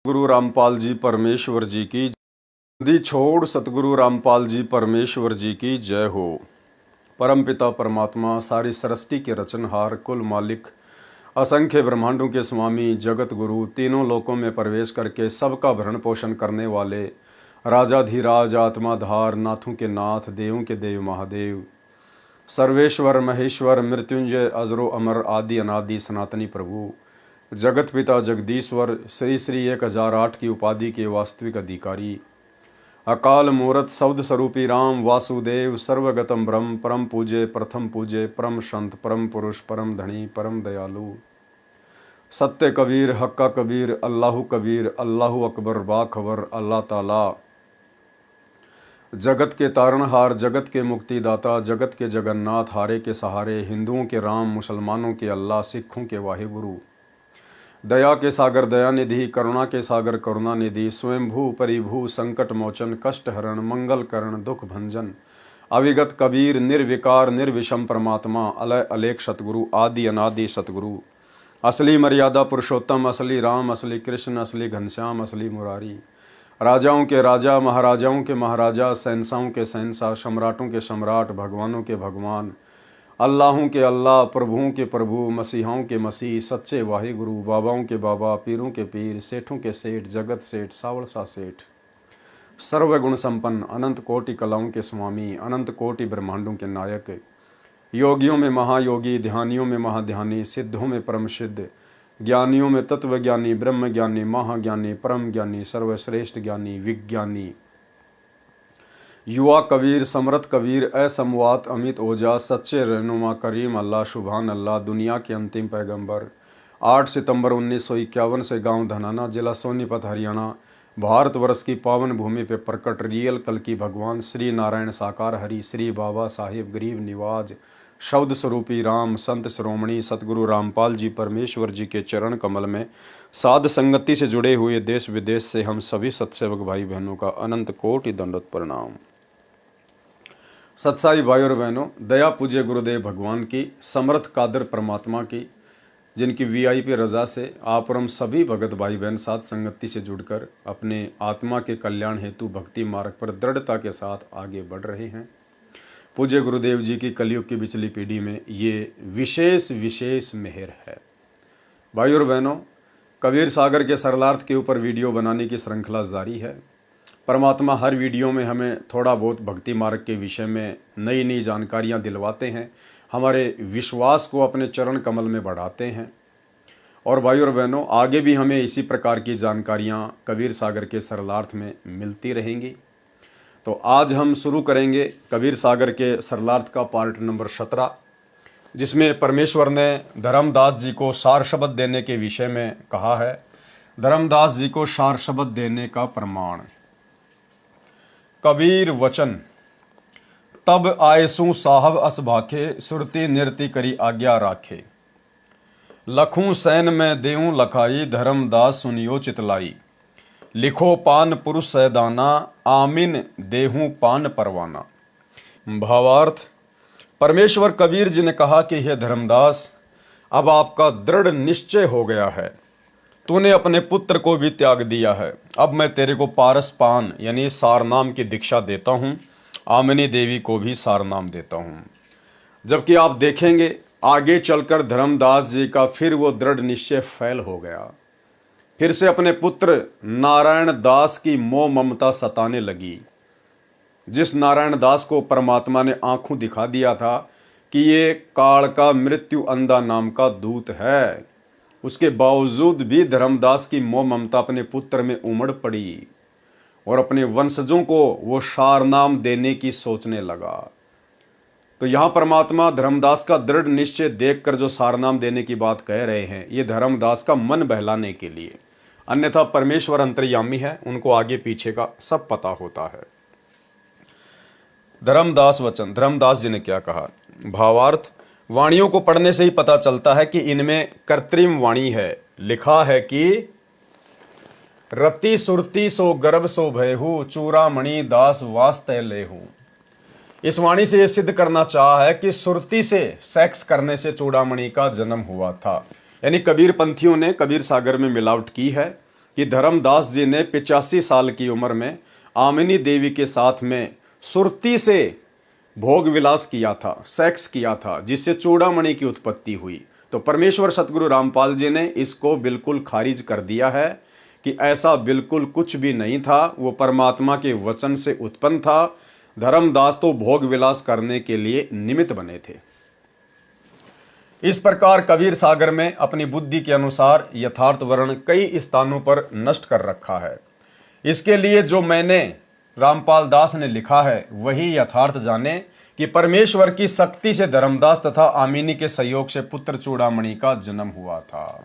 गुरु रामपाल जी परमेश्वर जी की दी छोड़ सतगुरु रामपाल जी परमेश्वर जी की जय हो। परमपिता परमात्मा सारी सृष्टि के रचनहार कुल मालिक असंख्य ब्रह्मांडों के स्वामी जगत गुरु तीनों लोकों में प्रवेश करके सबका भरण पोषण करने वाले राजाधिराज आत्माधार नाथों के नाथ देवों के देव महादेव सर्वेश्वर महेश्वर मृत्युंजय अजरो अमर आदि अनादि सनातनी प्रभु जगत पिता जगदीश्वर श्री श्री 1008 की उपाधि के वास्तविक अधिकारी अकाल मूरत शब्द स्वरूपी राम वासुदेव सर्वगतम ब्रह्म परम पूज्य प्रथम पूज्य परम संत परम पुरुष परम धनी परम दयालु सत्य कबीर हक्का कबीर अल्लाहु अकबर बाखबर अल्लाह ताला जगत के तारणहार जगत के मुक्तिदाता जगत के जगन्नाथ हारे के सहारे हिंदुओं के राम मुसलमानों के अल्लाह सिखों के वाहिगुरु दया के सागर दयानिधि करुणा के सागर करुणानिधि स्वयंभू परिभू संकट मोचन कष्ट हरण मंगल करण दुख भंजन अविगत कबीर निर्विकार निर्विषम परमात्मा अलय अलेख सतगुरु आदि अनादि सतगुरु असली मर्यादा पुरुषोत्तम असली राम असली कृष्ण असली घनश्याम असली मुरारी राजाओं के राजा महाराजाओं के महाराजा शहंशाहों के शहंशाह सम्राटों के सम्राट भगवानों के भगवान अल्लाहों के अल्लाह प्रभुओं के प्रभु मसीहाओं के मसीह सच्चे वाहिगुरु बाबाओं के बाबा पीरों के पीर सेठों के सेठ जगत सेठ सावलसा सेठ सर्वगुण संपन्न अनंत कोटि कलाओं के स्वामी अनंत कोटि ब्रह्मांडों के नायक योगियों में महायोगी ध्यानियों में महाध्यानी सिद्धों में परम सिद्ध ज्ञानियों में तत्वज्ञानी ब्रह्म ज्ञानी महाज्ञानी परम ज्ञानी सर्वश्रेष्ठ ज्ञानी विज्ञानी युवा कबीर समर्थ कबीर असमवात अमित ओजा सच्चे रहनुमा करीम अल्लाह शुभान अल्लाह दुनिया के अंतिम पैगंबर 8 सितंबर 1951 से गांव धनाना जिला सोनीपत हरियाणा भारतवर्ष की पावन भूमि पे प्रकट रियल कल की भगवान श्री नारायण साकार हरि श्री बाबा साहिब गरीब निवाज शब्द स्वरूपी राम संत श्रोमणी सतगुरु रामपाल जी परमेश्वर जी के चरण कमल में साध संगति से जुड़े हुए देश विदेश से हम सभी सत्सेवक भाई बहनों का अनंत कोटि दंडवत प्रणाम। सत्साई भाई और बहनों, दया पूज्य गुरुदेव भगवान की समर्थ कादर परमात्मा की जिनकी वीआईपी रजा से आप और हम सभी भगत भाई बहन साथ संगति से जुड़कर अपने आत्मा के कल्याण हेतु भक्ति मार्ग पर दृढ़ता के साथ आगे बढ़ रहे हैं। पूज्य गुरुदेव जी की कलयुग की पिछली पीढ़ी में ये विशेष मेहर है। भाई और बहनों, कबीर सागर के सरलार्थ के ऊपर वीडियो बनाने की श्रृंखला जारी है। परमात्मा हर वीडियो में हमें थोड़ा बहुत भक्ति मार्ग के विषय में नई नई जानकारियाँ दिलवाते हैं, हमारे विश्वास को अपने चरण कमल में बढ़ाते हैं। और भाई और बहनों, आगे भी हमें इसी प्रकार की जानकारियाँ कबीर सागर के सरलार्थ में मिलती रहेंगी। तो आज हम शुरू करेंगे कबीर सागर के सरलार्थ का पार्ट नंबर 17, जिसमें परमेश्वर ने धर्मदास जी को सार शब्द देने के विषय में कहा है। धर्मदास जी को सार शब्द देने का प्रमाण कबीर वचन तब आयसू साहब अस भाखे सुरती निर्ति करी आज्ञा राखे लखूं सैन में देऊं लखाई धर्मदास सुनियो चितलाई लिखो पान पुरुष सैदाना आमिन देहूं पान परवाना। भावार्थ, परमेश्वर कबीर जी ने कहा कि हे धर्मदास, अब आपका दृढ़ निश्चय हो गया है, तूने अपने पुत्र को भी त्याग दिया है, अब मैं तेरे को पारस पान यानी सारनाम की दीक्षा देता हूँ, आमिनी देवी को भी सारनाम देता हूँ। जबकि आप देखेंगे आगे चलकर धर्मदास जी का फिर वो दृढ़ निश्चय फैल हो गया, फिर से अपने पुत्र नारायण दास की मोह ममता सताने लगी। जिस नारायण दास को परमात्मा ने आंखों दिखा दिया था कि ये काल का मृत्यु अंधा नाम का दूत है, उसके बावजूद भी धर्मदास की मोह ममता अपने पुत्र में उमड़ पड़ी और अपने वंशजों को वो सारनाम देने की सोचने लगा। तो यहाँ परमात्मा धर्मदास का दृढ़ निश्चय देखकर जो सारनाम देने की बात कह रहे हैं, ये धर्मदास का मन बहलाने के लिए। अन्यथा परमेश्वर अंतर्यामी है, उनको आगे पीछे का सब पता होता है। धर्मदास वचन, धर्मदास जी ने क्या कहा। भावार्थ, वाणियों को पढ़ने से ही पता चलता है कि इनमें कृत्रिम वाणी है। लिखा है कि रति सुरती सो गर्भ सो भयहु चूड़ामणि दास वास्ते लेहू। इस वाणी से यह सिद्ध करना चाहा है कि सुरती से सेक्स करने से चूड़ामणि का जन्म हुआ था। यानी कबीर पंथियों ने कबीर सागर में मिलावट की है कि धर्मदास जी ने 85 साल की उम्र में आमिनी देवी के साथ में सुरती से भोग विलास किया था, सेक्स किया था, जिससे चूड़ामणि की उत्पत्ति हुई। तो परमेश्वर सतगुरु रामपाल जी ने इसको बिल्कुल खारिज कर दिया है कि ऐसा बिल्कुल कुछ भी नहीं था, वो परमात्मा के वचन से उत्पन्न था। धर्मदास तो भोग विलास करने के लिए निमित्त बने थे। इस प्रकार कबीर सागर में अपनी बुद्धि के अनुसार यथार्थ वर्ण कई स्थानों पर नष्ट कर रखा है। इसके लिए जो मैंने रामपाल दास ने लिखा है वही यथार्थ जाने कि परमेश्वर की शक्ति से धर्मदास तथा आमिनी के सहयोग से पुत्र चूड़ामणि का जन्म हुआ था।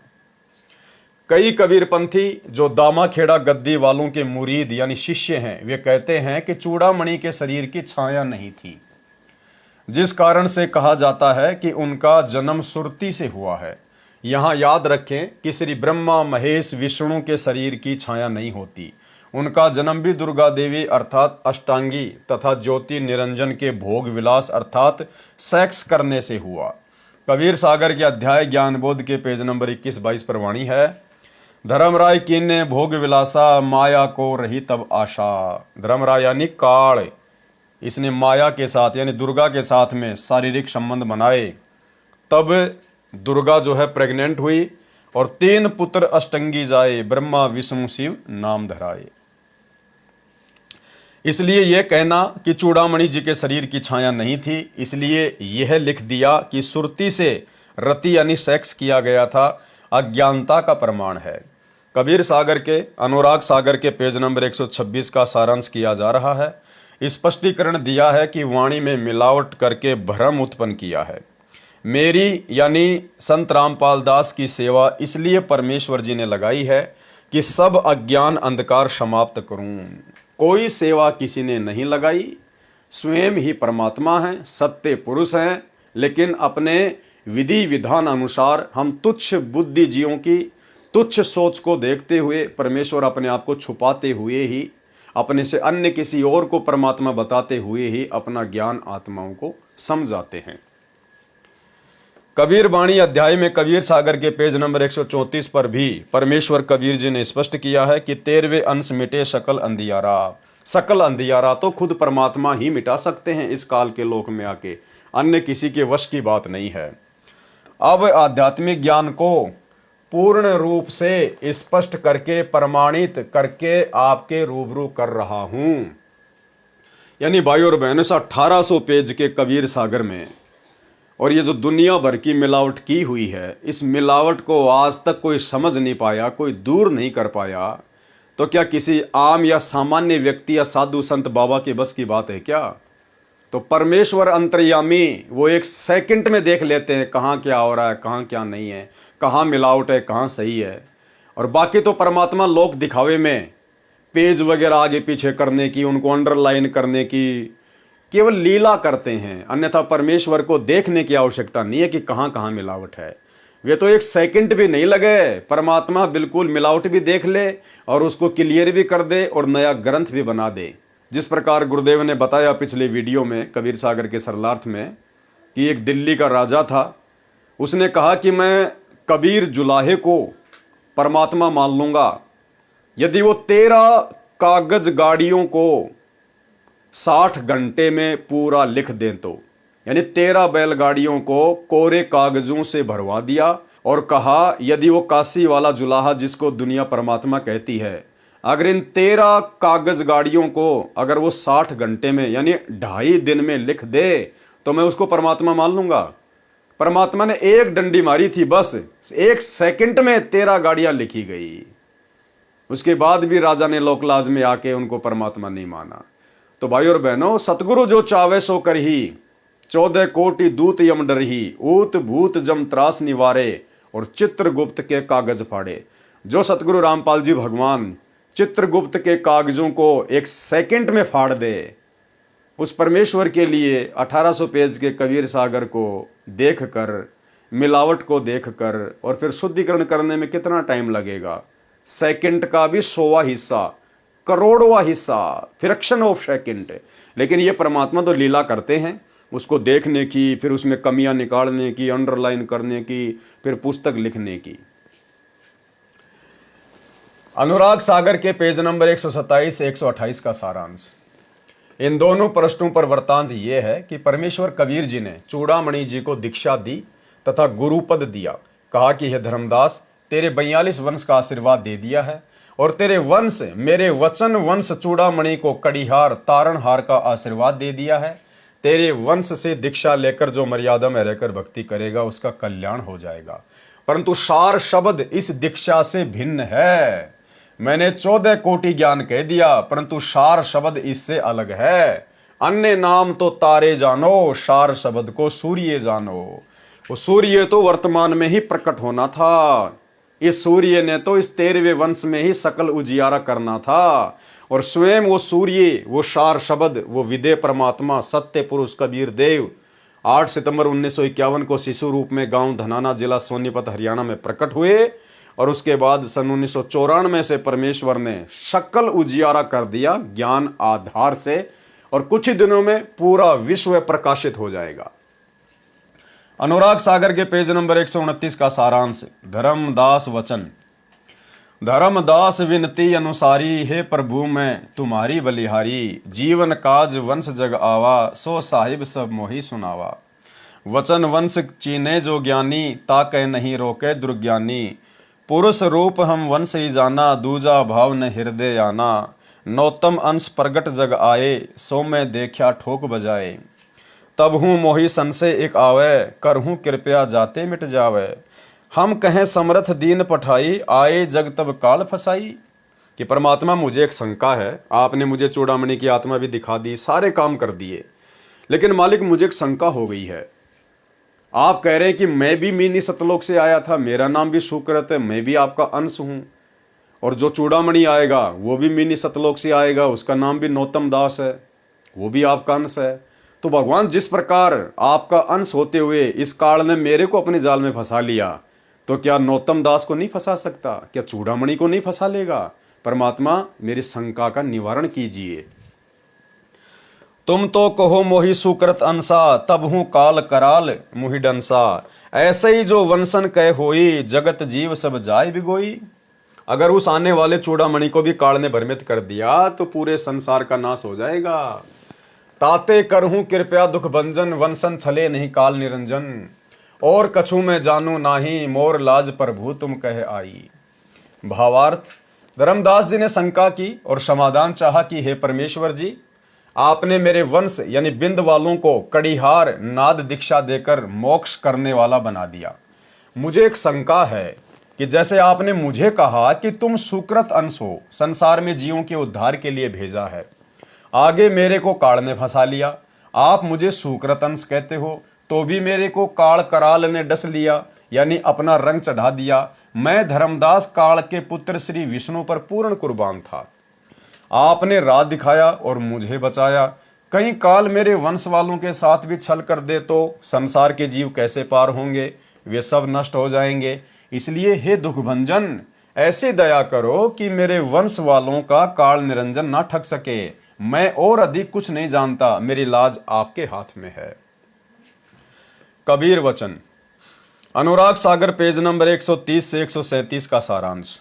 कई कबीरपंथी जो दामाखेड़ा गद्दी वालों के मुरीद यानी शिष्य हैं, वे कहते हैं कि चूड़ामणि के शरीर की छाया नहीं थी, जिस कारण से कहा जाता है कि उनका जन्म सुरती से हुआ है। यहाँ याद रखें कि श्री ब्रह्मा महेश विष्णु के शरीर की छाया नहीं होती। उनका जन्म भी दुर्गा देवी अर्थात अष्टांगी तथा ज्योति निरंजन के भोग विलास अर्थात सेक्स करने से हुआ। कबीर सागर के अध्याय ज्ञान बोध के पेज नंबर 21-22 पर वाणी है, धर्मराय कीने भोग विलासा माया को रही तब आशा। धर्मराय यानी काल, इसने माया के साथ यानी दुर्गा के साथ में शारीरिक संबंध बनाए, तब दुर्गा जो है प्रेग्नेंट हुई और 3 पुत्र अष्टंगी जाए, ब्रह्मा विष्णु शिव नाम धराए। इसलिए यह कहना कि चूड़ामणि जी के शरीर की छाया नहीं थी, इसलिए यह लिख दिया कि सुरती से रति यानी सेक्स किया गया था, अज्ञानता का प्रमाण है। कबीर सागर के अनुराग सागर के पेज नंबर 126 का सारांश किया जा रहा है। स्पष्टीकरण दिया है कि वाणी में मिलावट करके भ्रम उत्पन्न किया है। मेरी यानी संत रामपाल दास की सेवा इसलिए परमेश्वर जी ने लगाई है कि सब अज्ञान अंधकार समाप्त करूं। कोई सेवा किसी ने नहीं लगाई, स्वयं ही परमात्मा हैं, सत्य पुरुष हैं, लेकिन अपने विधि विधान अनुसार हम तुच्छ बुद्धिजीवियों की तुच्छ सोच को देखते हुए परमेश्वर अपने आप को छुपाते हुए ही, अपने से अन्य किसी और को परमात्मा बताते हुए ही अपना ज्ञान आत्माओं को समझाते हैं। कबीर वाणी अध्याय में कबीर सागर के पेज नंबर 134 पर भी परमेश्वर कबीर जी ने स्पष्ट किया है कि 13वें अंश मिटे सकल अंधियारा। सकल अंधियारा तो खुद परमात्मा ही मिटा सकते हैं इस काल के लोक में आके, अन्य किसी के वश की बात नहीं है। अब आध्यात्मिक ज्ञान को पूर्ण रूप से स्पष्ट करके प्रमाणित करके आपके रूबरू कर रहा हूं। यानी भाई और बहनों, 1800 पेज के कबीर सागर में, और ये जो दुनिया भर की मिलावट की हुई है, इस मिलावट को आज तक कोई समझ नहीं पाया, कोई दूर नहीं कर पाया, तो क्या किसी आम या सामान्य व्यक्ति या साधु संत बाबा के बस की बात है क्या? तो परमेश्वर अंतर्यामी वो 1 सेकंड में देख लेते हैं कहाँ क्या हो रहा है, कहाँ क्या नहीं है, कहाँ मिलावट है, कहाँ सही है। और बाकी तो परमात्मा लोक दिखावे में पेज वगैरह आगे पीछे करने की, उनको अंडरलाइन करने की केवल लीला करते हैं, अन्यथा परमेश्वर को देखने की आवश्यकता नहीं है कि कहाँ कहाँ मिलावट है। वे तो 1 सेकंड भी नहीं लगे, परमात्मा बिल्कुल मिलावट भी देख ले और उसको क्लियर भी कर दे और नया ग्रंथ भी बना दे। जिस प्रकार गुरुदेव ने बताया पिछले वीडियो में कबीर सागर के सरलार्थ में कि एक दिल्ली का राजा था, उसने कहा कि मैं कबीर जुलाहे को परमात्मा मान लूंगा यदि वो 13 कागज गाड़ियों को 60 घंटे में पूरा लिख दें तो। यानी 13 बैलगाड़ियों को कोरे कागजों से भरवा दिया और कहा यदि वो काशी वाला जुलाहा जिसको दुनिया परमात्मा कहती है, अगर इन 13 कागज गाड़ियों को अगर वो 60 घंटे में यानी 2.5 दिन में लिख दे तो मैं उसको परमात्मा मान लूंगा। परमात्मा ने एक डंडी मारी थी, बस 1 सेकंड में 13 गाड़ियां लिखी गई। उसके बाद भी राजा ने लोकलाज में आके उनको परमात्मा नहीं माना। तो भाई और बहनों, सतगुरु जो चावे सो कर ही 14 कोटि दूत यम डरही, ऊत भूत जम त्रास निवारे और चित्रगुप्त के कागज फाड़े। जो सतगुरु रामपाल जी भगवान चित्रगुप्त के कागजों को 1 सेकंड में फाड़ दे, उस परमेश्वर के लिए 1800 पेज के कबीर सागर को देखकर, मिलावट को देखकर और फिर शुद्धिकरण करने में कितना टाइम लगेगा? सेकंड का भी 100वां हिस्सा, करोड़वां हिस्सा, फ्रैक्शन ऑफ सेकंड। लेकिन ये परमात्मा तो लीला करते हैं, उसको देखने की, फिर उसमें कमियां निकालने की, अंडरलाइन करने की, फिर पुस्तक लिखने की। अनुराग सागर के पेज नंबर 127 से 128 का सारांश। इन दोनों प्रश्नों पर वृत्तांत यह है कि परमेश्वर कबीर जी ने चूड़ामणि जी को दीक्षा दी तथा गुरुपद दिया। कहा कि हे धर्मदास, तेरे 42 वंश का आशीर्वाद दे दिया है और तेरे वंश मेरे वचन वंश चूड़ामणि को कड़ीहार तारणहार का आशीर्वाद दे दिया है। तेरे वंश से दीक्षा लेकर जो मर्यादा में रहकर भक्ति करेगा उसका कल्याण हो जाएगा। परंतु सार शब्द इस दीक्षा से भिन्न है। मैंने 14 कोटि ज्ञान कह दिया, परंतु सार शब्द इससे अलग है। अन्य नाम तो तारे जानो, सार शब्द को सूर्य जानो। वो सूर्य तो वर्तमान में ही प्रकट होना था। इस सूर्य ने तो इस 13वें वंश में ही सकल उजियारा करना था और स्वयं वो सूर्य, वो सार शब्द, वो विदे परमात्मा सत्य पुरुष कबीर देव 8 सितंबर 1951 को शिशु रूप में गांव धनाना, जिला सोनीपत, हरियाणा में प्रकट हुए और उसके बाद सन 1994 से परमेश्वर ने सकल उजियारा कर दिया ज्ञान आधार से और कुछ ही दिनों में पूरा विश्व प्रकाशित हो जाएगा। अनुराग सागर के पेज नंबर 129 का सारांश। धर्मदास वचन। धर्मदास विनती अनुसारी, हे प्रभु मैं तुम्हारी बलिहारी। जीवन काज वंश जग आवा, सो साहिब सब मोही सुनावा। वचन वंश चीने जो ज्ञानी, ताके नहीं रोके दुर्ज्ञानी। पुरुष रूप हम वंश ही जाना, दूजा भाव न हृदय आना। नौतम अंश प्रगट जग आए, सो मैं देखा ठोक बजाए। तब हूँ मोही संशय एक आवे, करहूँ कृपया जाते मिट जावे। हम कहें समर्थ दीन पठाई, आए जग तब काल फसाई। कि परमात्मा मुझे एक शंका है, आपने मुझे चूड़ामणि की आत्मा भी दिखा दी, सारे काम कर दिए, लेकिन मालिक मुझे एक शंका हो गई है। आप कह रहे हैं कि मैं भी मिनी सतलोक से आया था, मेरा नाम भी सुकृत है, मैं भी आपका अंश हूं, और जो चूड़ामणि आएगा वो भी मिनी सतलोक से आएगा, उसका नाम भी नौतम दास है, वो भी आपका अंश है। तो भगवान जिस प्रकार आपका अंश होते हुए इस काल ने मेरे को अपने जाल में फंसा लिया, तो क्या नौतम दास को नहीं फंसा सकता? क्या चूड़ामणि को नहीं फंसा लेगा? परमात्मा मेरी शंका का निवारण कीजिए। तुम तो कहो मोहि सुकृत अंसा, तब हूं काल कराल मुहि डंसा। ऐसे ही जो वंशन कह होई, जगत जीव सब जाय बिगोई। अगर उस आने वाले चूड़ामणि को भी काल ने भ्रमित कर दिया तो पूरे संसार का नाश हो जाएगा। ताते करहूं कृपया दुख भंजन, वंशन छले नहीं काल निरंजन। और कछु में जानू नाही, मोर लाज प्रभु तुम कह आई। भावार्थ, धर्मदास जी ने शंका की और समाधान चाहा कि हे परमेश्वर जी, आपने मेरे वंश यानी बिंद वालों को कड़ीहार नाद दीक्षा देकर मोक्ष करने वाला बना दिया। मुझे एक शंका है कि जैसे आपने मुझे कहा कि तुम सुकृत अंश हो, संसार में जीवों के उद्धार के लिए भेजा है, आगे मेरे को काल ने फंसा लिया। आप मुझे सुकृत अंश कहते हो तो भी मेरे को काल कराल ने डस लिया, यानी अपना रंग चढ़ा दिया। मैं धर्मदास काल के पुत्र श्री विष्णु पर पूर्ण कुर्बान था। आपने राह दिखाया और मुझे बचाया। कहीं काल मेरे वंश वालों के साथ भी छल कर दे तो संसार के जीव कैसे पार होंगे? वे सब नष्ट हो जाएंगे। इसलिए हे दुखभंजन, ऐसे दया करो कि मेरे वंश वालों का काल निरंजन ना ठग सके। मैं और अधिक कुछ नहीं जानता, मेरी लाज आपके हाथ में है। कबीर वचन। अनुराग सागर पेज नंबर 130 से 137 का सारांश।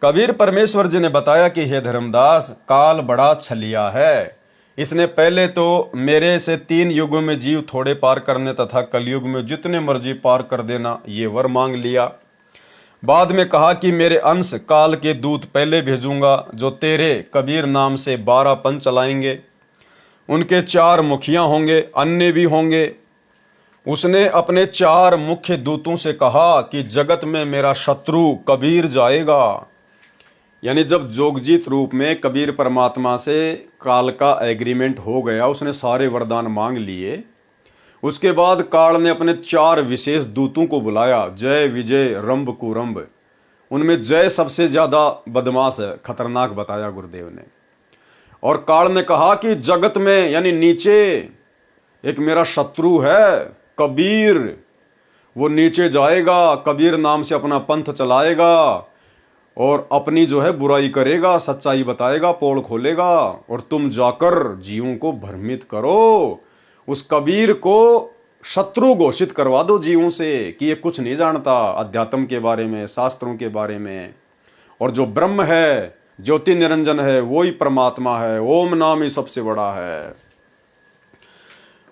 कबीर परमेश्वर जी ने बताया कि हे धर्मदास, काल बड़ा छलिया है। इसने पहले तो मेरे से 3 युगों में जीव थोड़े पार करने तथा कलयुग में जितने मर्जी पार कर देना, ये वर मांग लिया। बाद में कहा कि मेरे अंश काल के दूत पहले भेजूंगा, जो तेरे कबीर नाम से 12 पंथ चलाएंगे। उनके 4 मुखिया होंगे, अन्य भी होंगे। उसने अपने 4 मुख्य दूतों से कहा कि जगत में मेरा शत्रु कबीर जाएगा। यानी जब जोगजीत रूप में कबीर परमात्मा से काल का एग्रीमेंट हो गया, उसने सारे वरदान मांग लिए। उसके बाद काल ने अपने 4 विशेष दूतों को बुलाया, जय विजय रंभ कुरंभ। उनमें जय सबसे ज्यादा बदमाश है, खतरनाक बताया गुरुदेव ने। और काल ने कहा कि जगत में यानी नीचे एक मेरा शत्रु है कबीर, वो नीचे जाएगा, कबीर नाम से अपना पंथ चलाएगा और अपनी जो है बुराई करेगा, सच्चाई बताएगा, पोल खोलेगा, और तुम जाकर जीवों को भ्रमित करो। उस कबीर को शत्रु घोषित करवा दो जीवों से कि ये कुछ नहीं जानता अध्यात्म के बारे में, शास्त्रों के बारे में, और जो ब्रह्म है, ज्योति निरंजन है, वो ही परमात्मा है। ओम नाम ही सबसे बड़ा है।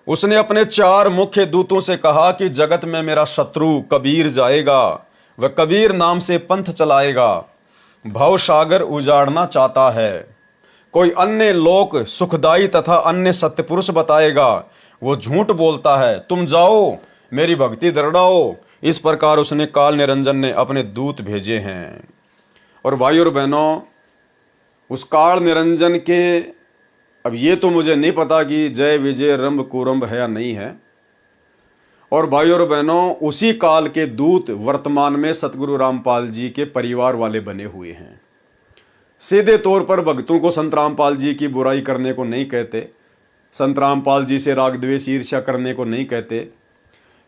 उसने अपने 4 मुख्य दूतों से कहा कि जगत में मेरा शत्रु कबीर जाएगा, वह कबीर नाम से पंथ चलाएगा। भव सागर उजाड़ना चाहता है, कोई अन्य लोक सुखदाई तथा अन्य सत्यपुरुष बताएगा, वो झूठ बोलता है। तुम जाओ, मेरी भक्ति दृढ़ाओ। इस प्रकार उसने काल निरंजन ने अपने दूत भेजे हैं। और भाई और बहनों, उस काल निरंजन के, अब ये तो मुझे नहीं पता कि जय विजय रंभ कुरंभ है या नहीं है। और भाई और बहनों, उसी काल के दूत वर्तमान में सतगुरु रामपाल जी के परिवार वाले बने हुए हैं। सीधे तौर पर भक्तों को संत रामपाल जी की बुराई करने को नहीं कहते, संत रामपाल जी से राग द्वेष ईर्ष्या करने को नहीं कहते,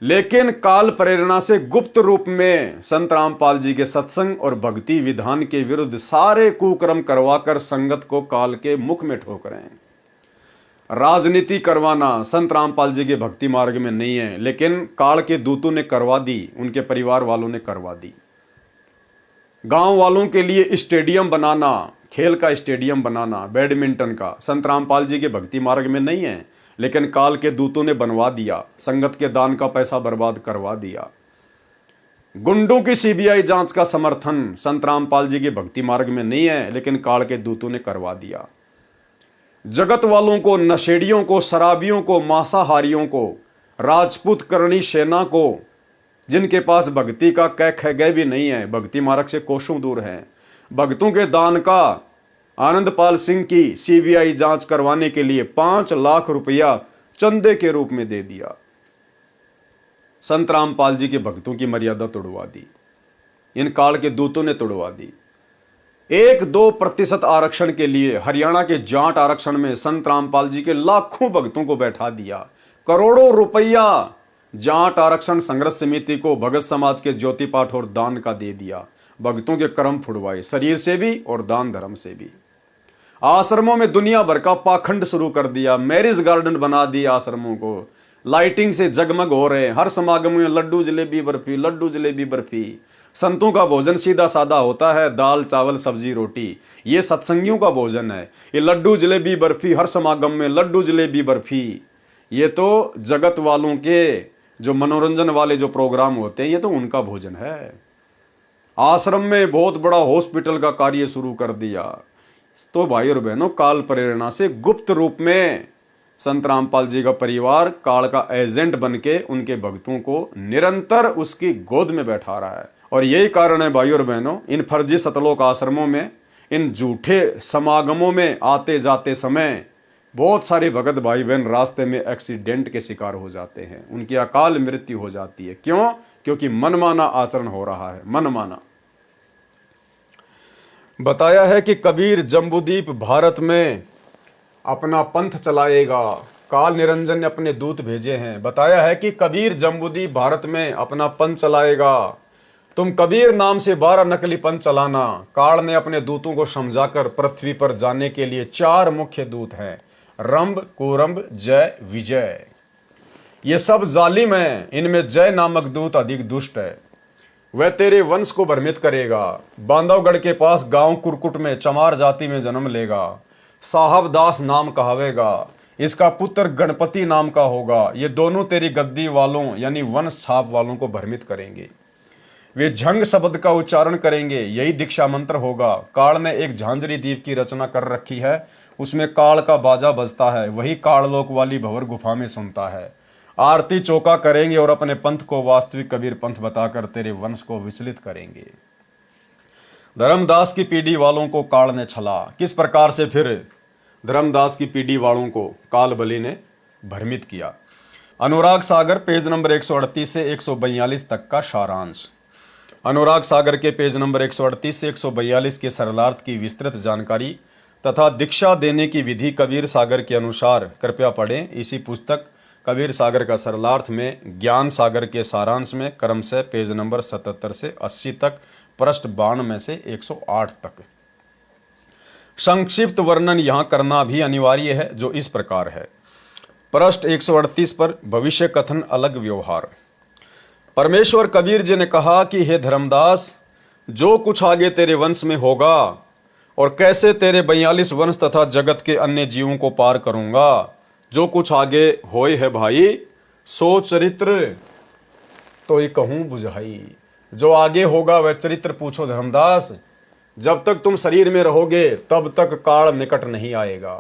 लेकिन काल प्रेरणा से गुप्त रूप में संत रामपाल जी के सत्संग और भक्ति विधान के विरुद्ध सारे कुकर्म करवाकर संगत को काल के मुख में ठोक रहे हैं। राजनीति करवाना संत रामपाल जी के भक्ति मार्ग में नहीं है, लेकिन काल के दूतों ने करवा दी, उनके परिवार वालों ने करवा दी। गांव वालों के लिए स्टेडियम बनाना, खेल का स्टेडियम बनाना, बैडमिंटन का, संत रामपाल जी के भक्ति मार्ग में नहीं है, लेकिन काल के दूतों ने बनवा दिया। संगत के दान का पैसा बर्बाद करवा दिया। गुंडों की सीबीआई जांच का समर्थन संत रामपाल जी के भक्ति मार्ग में नहीं है, लेकिन काल के दूतों ने करवा दिया। जगत वालों को, नशेड़ियों को, शराबियों को, मांसाहारियों को, राजपूत करणी सेना को, जिनके पास भक्ति का कै ख गए भी नहीं है, भक्ति मार्ग से कोसों दूर हैं, भक्तों के दान का आनंदपाल सिंह की सीबीआई जांच करवाने के लिए 5 लाख रुपया चंदे के रूप में दे दिया। संत रामपाल जी के भक्तों की मर्यादा तोड़वा दी, इन काल के दूतों ने तोड़वा दी। 1-2% आरक्षण के लिए हरियाणा के जाट आरक्षण में संत रामपाल जी के लाखों भक्तों को बैठा दिया। करोड़ों रुपया जाट आरक्षण संघर्ष समिति को, भगत समाज के ज्योति पाठ और दान का दे दिया। भक्तों के कर्म फुड़वाए, शरीर से भी और दान धर्म से भी। आश्रमों में दुनिया भर का पाखंड शुरू कर दिया, मैरिज गार्डन बना दिया आश्रमों को, लाइटिंग से जगमग हो रहे हैं। हर समागम में लड्डू जलेबी बर्फी, लड्डू जलेबी बर्फी। संतों का भोजन सीधा साधा होता है, दाल चावल सब्जी रोटी। ये सत्संगियों का भोजन है। ये लड्डू जलेबी बर्फी, हर समागम में लड्डू जलेबी बर्फी, ये तो जगत वालों के जो मनोरंजन वाले जो प्रोग्राम होते हैं, ये तो उनका भोजन है। आश्रम में बहुत बड़ा हॉस्पिटल का कार्य शुरू कर दिया। तो भाई और बहनों, काल प्रेरणा से गुप्त रूप में संत रामपाल जी का परिवार काल का एजेंट बनके उनके भक्तों को निरंतर उसकी गोद में बैठा रहा है। और यही कारण है भाई और बहनों, इन फर्जी सतलोक आश्रमों में, इन झूठे समागमों में आते जाते समय बहुत सारे भगत भाई बहन रास्ते में एक्सीडेंट के शिकार हो जाते हैं, उनकी अकाल मृत्यु हो जाती है। क्यों? क्योंकि मनमाना आचरण हो रहा है, मनमाना। बताया है कि कबीर जम्बूद्वीप भारत में अपना पंथ चलाएगा। काल निरंजन ने अपने दूत भेजे हैं। बताया है कि कबीर जम्बूद्वीप भारत में अपना पंथ चलाएगा। तुम कबीर नाम से 12 नकली पंथ चलाना। काल ने अपने दूतों को समझाकर पृथ्वी पर जाने के लिए 4 मुख्य दूत हैं, रंभ, कुरंभ, जय, विजय। ये सब जालिम हैं, इनमें जय नामक दूत अधिक दुष्ट है। वह तेरे वंश को भ्रमित करेगा। बांधवगढ़ के पास गांव कुरकुट में चमार जाति में जन्म लेगा। साहब दास नाम कहावेगा। इसका पुत्र गणपति नाम का होगा। ये दोनों तेरी गद्दी वालों यानी वंश छाप वालों को भ्रमित करेंगे। वे झंग शब्द का उच्चारण करेंगे, यही दीक्षा मंत्र होगा। काल ने एक झांझरी द्वीप की रचना कर रखी है, उसमें काल का बाजा बजता है, वही काललोक वाली भंवर गुफा में सुनता है। आरती चौका करेंगे और अपने पंथ को वास्तविक कबीर पंथ बताकर तेरे वंश को विचलित करेंगे। धर्मदास की पीढ़ी वालों को काल ने छला। किस प्रकार से फिर धर्मदास की पीढ़ी वालों को काल बलि ने भ्रमित किया। अनुराग सागर पेज नंबर 138 से 142 तक का सारांश। अनुराग सागर के पेज नंबर 138 से 142 के सरलार्थ की विस्तृत जानकारी तथा दीक्षा देने की विधि कबीर सागर के अनुसार कृपया पढ़ें। इसी पुस्तक कबीर सागर का सरलार्थ में ज्ञान सागर के सारांश में क्रम से पेज नंबर 77 से 80 तक, पृष्ठ 52 में से 108 तक। संक्षिप्त वर्णन यहां करना भी अनिवार्य है, जो इस प्रकार है। पृष्ठ 138 पर भविष्य कथन अलग व्यवहार। परमेश्वर कबीर जी ने कहा कि हे धर्मदास, जो कुछ आगे तेरे वंश में होगा और कैसे तेरे 42 वंश तथा जगत के अन्य जीवों को पार करूंगा। जो कुछ आगे होए है भाई, सो चरित्र तो ही कहूं बुझाई। जो आगे होगा वह चरित्र पूछो धर्मदास। जब तक तुम शरीर में रहोगे तब तक काल निकट नहीं आएगा।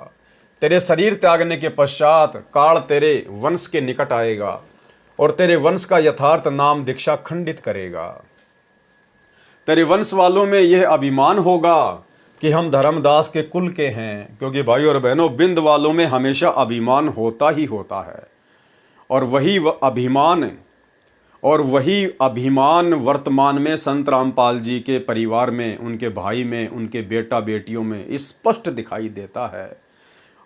तेरे शरीर त्यागने के पश्चात काल तेरे वंश के निकट आएगा और तेरे वंश का यथार्थ नाम दीक्षा खंडित करेगा। तेरे वंश वालों में यह अभिमान होगा कि हम धर्मदास के कुल के हैं, क्योंकि भाई और बहनों बिंद वालों में हमेशा अभिमान होता ही होता है। और वही अभिमान वर्तमान में संत रामपाल जी के परिवार में, उनके भाई में, उनके बेटा बेटियों में स्पष्ट दिखाई देता है।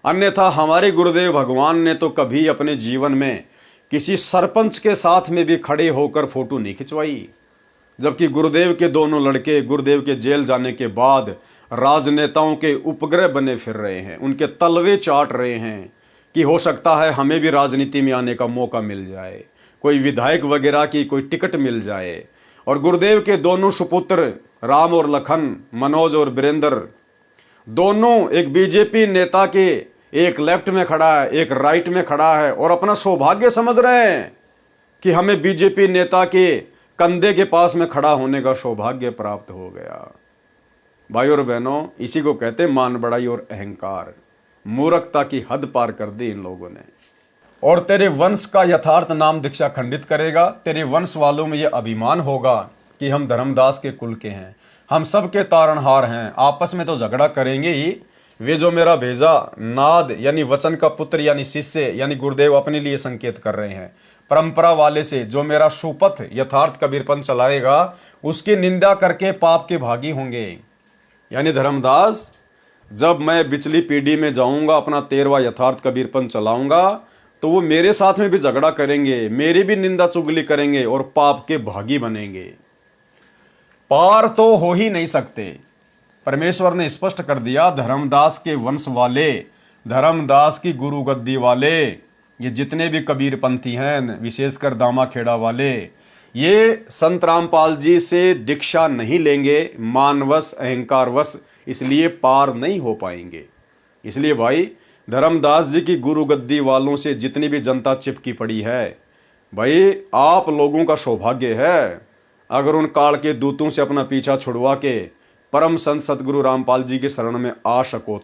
अन्यथा हमारे गुरुदेव भगवान ने तो कभी अपने जीवन में किसी सरपंच के साथ में भी खड़े होकर फोटो नहीं खिंचवाई, जबकि गुरुदेव के दोनों लड़के गुरुदेव के जेल जाने के बाद राजनेताओं के उपग्रह बने फिर रहे हैं, उनके तलवे चाट रहे हैं कि हो सकता है हमें भी राजनीति में आने का मौका मिल जाए, कोई विधायक वगैरह की कोई टिकट मिल जाए। और गुरुदेव के दोनों सुपुत्र राम और लखन, मनोज और वीरेंद्र, दोनों एक बीजेपी नेता के, एक लेफ्ट में खड़ा है एक राइट में खड़ा है, और अपना सौभाग्य समझ रहे हैं कि हमें बीजेपी नेता के कंधे के पास में खड़ा होने का सौभाग्य प्राप्त हो गया। भाई और बहनों, इसी को कहते मान बढ़ाई और अहंकार। मूर्खता की हद पार कर दी इन लोगों ने। और तेरे वंश का यथार्थ नाम दीक्षा खंडित करेगा। तेरे वंश वालों में यह अभिमान होगा कि हम धर्मदास के कुल के हैं, हम सब के तारणहार हैं, आपस में तो झगड़ा करेंगे ही। वे जो मेरा भेजा नाद यानी वचन का पुत्र यानी शिष्य यानी गुरुदेव अपने लिए संकेत कर रहे हैं, परंपरा वाले से जो मेरा सुपथ यथार्थ कबीरपंथ चलाएगा उसकी निंदा करके पाप के भागी होंगे। यानी धर्मदास, जब मैं बिचली पीढ़ी में जाऊंगा अपना 13वां यथार्थ कबीरपंथ चलाऊंगा तो वो मेरे साथ में भी झगड़ा करेंगे, मेरी भी निंदा चुगली करेंगे और पाप के भागी बनेंगे। पार तो हो ही नहीं सकते। परमेश्वर ने स्पष्ट कर दिया, धर्मदास के वंश वाले, धर्मदास की गुरु गद्दी वाले, ये जितने भी कबीरपंथी हैं, विशेषकर दामा खेड़ा वाले, ये संत रामपाल जी से दीक्षा नहीं लेंगे, मानवश अहंकारवश, इसलिए पार नहीं हो पाएंगे। इसलिए भाई, धर्मदास जी की गुरु गद्दी वालों से जितनी भी जनता चिपकी पड़ी है, भाई आप लोगों का सौभाग्य है अगर उन काल के दूतों से अपना पीछा छुड़वा के परम संत सतगुरु रामपाल जी के शरण में आ सको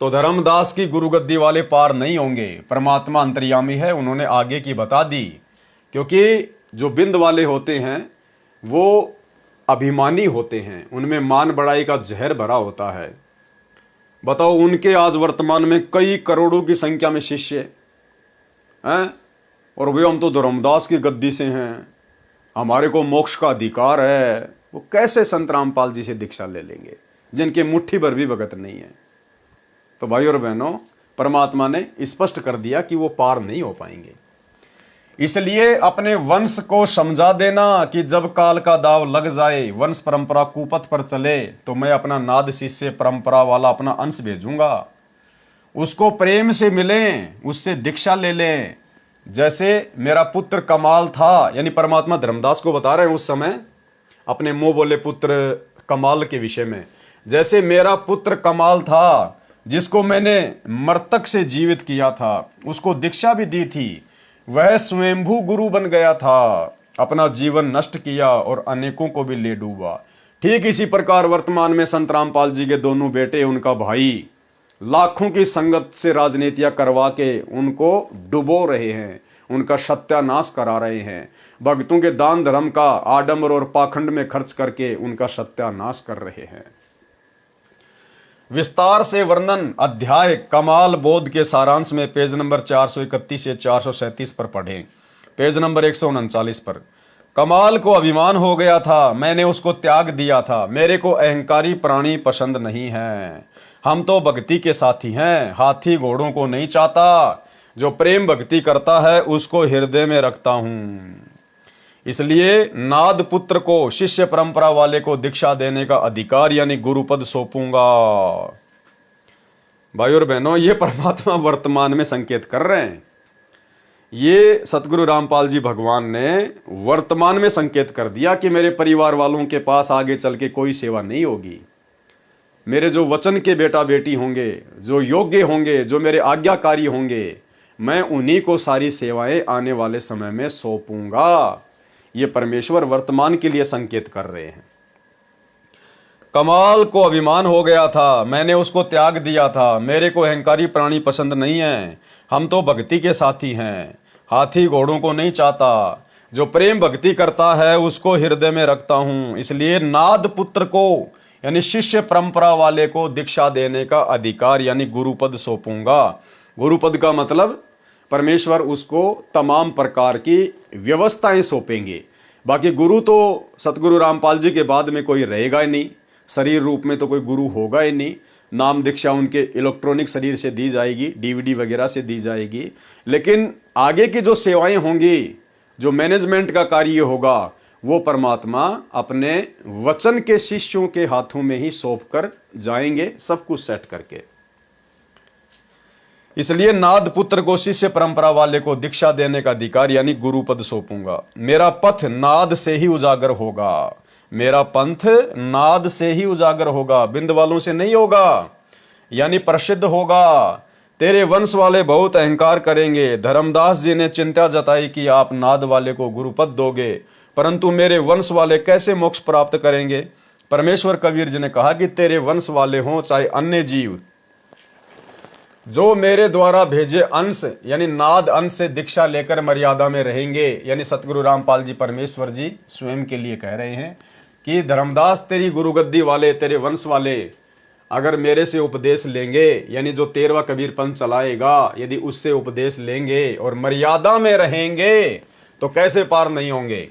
तो धर्मदास की गुरु गद्दी वाले पार नहीं होंगे। परमात्मा अंतर्यामी है, उन्होंने आगे की बता दी। क्योंकि जो बिंद वाले होते हैं वो अभिमानी होते हैं, उनमें मान बढ़ाई का जहर भरा होता है। बताओ, उनके आज वर्तमान में कई करोड़ों की संख्या में शिष्य हैं, और वे हम तो धर्मदास की गद्दी से हैं, हमारे को मोक्ष का अधिकार है। वो कैसे संत रामपाल जी से दीक्षा ले लेंगे जिनके मुट्ठी भर भी भगत नहीं है। तो भाई और बहनों, परमात्मा ने स्पष्ट कर दिया कि वो पार नहीं हो पाएंगे। इसलिए अपने वंश को समझा देना कि जब काल का दाव लग जाए, वंश परंपरा कुपथ पर चले, तो मैं अपना नाद शिष्य परंपरा वाला अपना अंश भेजूंगा, उसको प्रेम से मिलें, उससे दीक्षा ले लें। जैसे मेरा पुत्र कमाल था, यानी परमात्मा धर्मदास को बता रहे हैं उस समय अपने मुंह बोले पुत्र कमाल के विषय में, जैसे मेरा पुत्र कमाल था जिसको मैंने मृतक से जीवित किया था, उसको दीक्षा भी दी थी, वह स्वयंभू गुरु बन गया था, अपना जीवन नष्ट किया और अनेकों को भी ले डूबा। ठीक इसी प्रकार वर्तमान में संत रामपाल जी के दोनों बेटे, उनका भाई, लाखों की संगत से राजनीतियां करवा के उनको डुबो रहे हैं, उनका सत्यानाश करा रहे हैं, भक्तों के दान धर्म का आडंबर और पाखंड में खर्च करके उनका सत्यानाश कर रहे हैं। विस्तार से वर्णन अध्याय कमाल बोध के सारांश में पेज नंबर 431 से 437 पर पढ़ें। पेज नंबर 139 पर, कमाल को अभिमान हो गया था, मैंने उसको त्याग दिया था, मेरे को अहंकारी प्राणी पसंद नहीं है, हम तो भक्ति के साथी हैं, हाथी घोड़ों को नहीं चाहता, जो प्रेम भक्ति करता है उसको हृदय में रखता हूं। इसलिए नाद पुत्र को, शिष्य परंपरा वाले को दीक्षा देने का अधिकार यानी गुरुपद सौंपूंगा। भाई और बहनों, ये परमात्मा वर्तमान में संकेत कर रहे हैं। ये सतगुरु रामपाल जी भगवान ने वर्तमान में संकेत कर दिया कि मेरे परिवार वालों के पास आगे चल के कोई सेवा नहीं होगी। मेरे जो वचन के बेटा बेटी होंगे, जो योग्य होंगे, जो मेरे आज्ञाकारी होंगे, मैं उन्हीं को सारी सेवाएं आने वाले समय में सौंपूंगा। ये परमेश्वर वर्तमान के लिए संकेत कर रहे हैं। कमाल को अभिमान हो गया था, मैंने उसको त्याग दिया था। मेरे को अहंकारी प्राणी पसंद नहीं है। हम तो भक्ति के साथी हैं, हाथी घोड़ों को नहीं चाहता। जो प्रेम भक्ति करता है उसको हृदय में रखता हूं। इसलिए नाद पुत्र को यानी शिष्य परंपरा वाले को दीक्षा देने का अधिकार यानी गुरुपद सौंपूंगा। गुरुपद का मतलब परमेश्वर उसको तमाम प्रकार की व्यवस्थाएं सौंपेंगे। बाकी गुरु तो सतगुरु रामपाल जी के बाद में कोई रहेगा ही नहीं, शरीर रूप में तो कोई गुरु होगा ही नहीं। नाम दीक्षा उनके इलेक्ट्रॉनिक शरीर से दी जाएगी, डीवीडी वगैरह से दी जाएगी। लेकिन आगे की जो सेवाएं होंगी, जो मैनेजमेंट का कार्य होगा, वो परमात्मा अपने वचन के शिष्यों के हाथों में ही सौंप कर जाएंगे, सब कुछ सेट करके। इसलिए नाद पुत्र को शिष्य परंपरा वाले को दीक्षा देने का अधिकार यानी गुरुपद सौंपूंगा। मेरा पथ नाद से ही उजागर होगा। मेरा पंथ नाद से ही उजागर होगा, बिंद वालों से नहीं होगा, यानी प्रसिद्ध होगा। तेरे वंश वाले बहुत अहंकार करेंगे। धर्मदास जी ने चिंता जताई कि आप नाद वाले को गुरुपद दोगे, परंतु मेरे वंश वाले कैसे मोक्ष प्राप्त करेंगे। परमेश्वर कबीर जी ने कहा कि तेरे वंश वाले हों चाहे अन्य जीव, जो मेरे द्वारा भेजे अंश यानी नाद अंश से दीक्षा लेकर मर्यादा में रहेंगे, यानी सतगुरु रामपाल जी परमेश्वर जी स्वयं के लिए कह रहे हैं कि धर्मदास तेरी गुरुगद्दी वाले, तेरे वंश वाले अगर मेरे से उपदेश लेंगे, यानी जो 13वां कबीर पंथ चलाएगा, यदि उससे उपदेश लेंगे और मर्यादा में रहेंगे तो कैसे पार नहीं होंगे।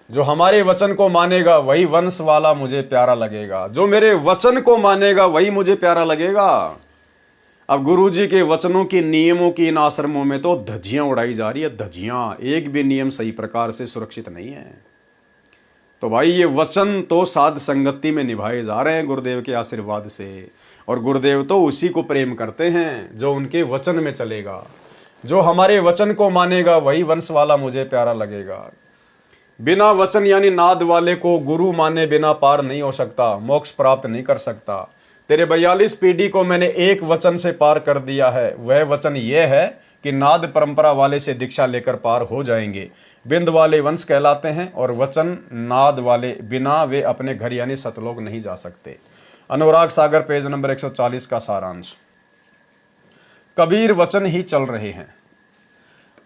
जो हमारे वचन को मानेगा वही वंश वाला मुझे प्यारा लगेगा, जो मेरे वचन को मानेगा वही मुझे प्यारा लगेगा। अब गुरुजी के वचनों के नियमों की इन आश्रमों में तो धज्जियां उड़ाई जा रही है, धज्जियां। एक भी नियम सही प्रकार से सुरक्षित नहीं है। तो भाई ये वचन तो साध संगति में निभाए जा रहे हैं गुरुदेव के आशीर्वाद से, और गुरुदेव तो उसी को प्रेम करते हैं जो उनके वचन में चलेगा। जो हमारे वचन को मानेगा वही वंश वाला मुझे प्यारा लगेगा। बिना वचन यानी नाद वाले को गुरु माने बिना पार नहीं हो सकता, मोक्ष प्राप्त नहीं कर सकता। तेरे 42 पीढ़ी को मैंने एक वचन से पार कर दिया है। वह वचन यह है कि नाद परंपरा वाले से दीक्षा लेकर पार हो जाएंगे। बिंद वाले वंश कहलाते हैं और वचन नाद वाले बिना वे अपने घर यानी सतलोक नहीं जा सकते। अनुराग सागर पेज नंबर 140 का सारांश। कबीर वचन ही चल रहे हैं।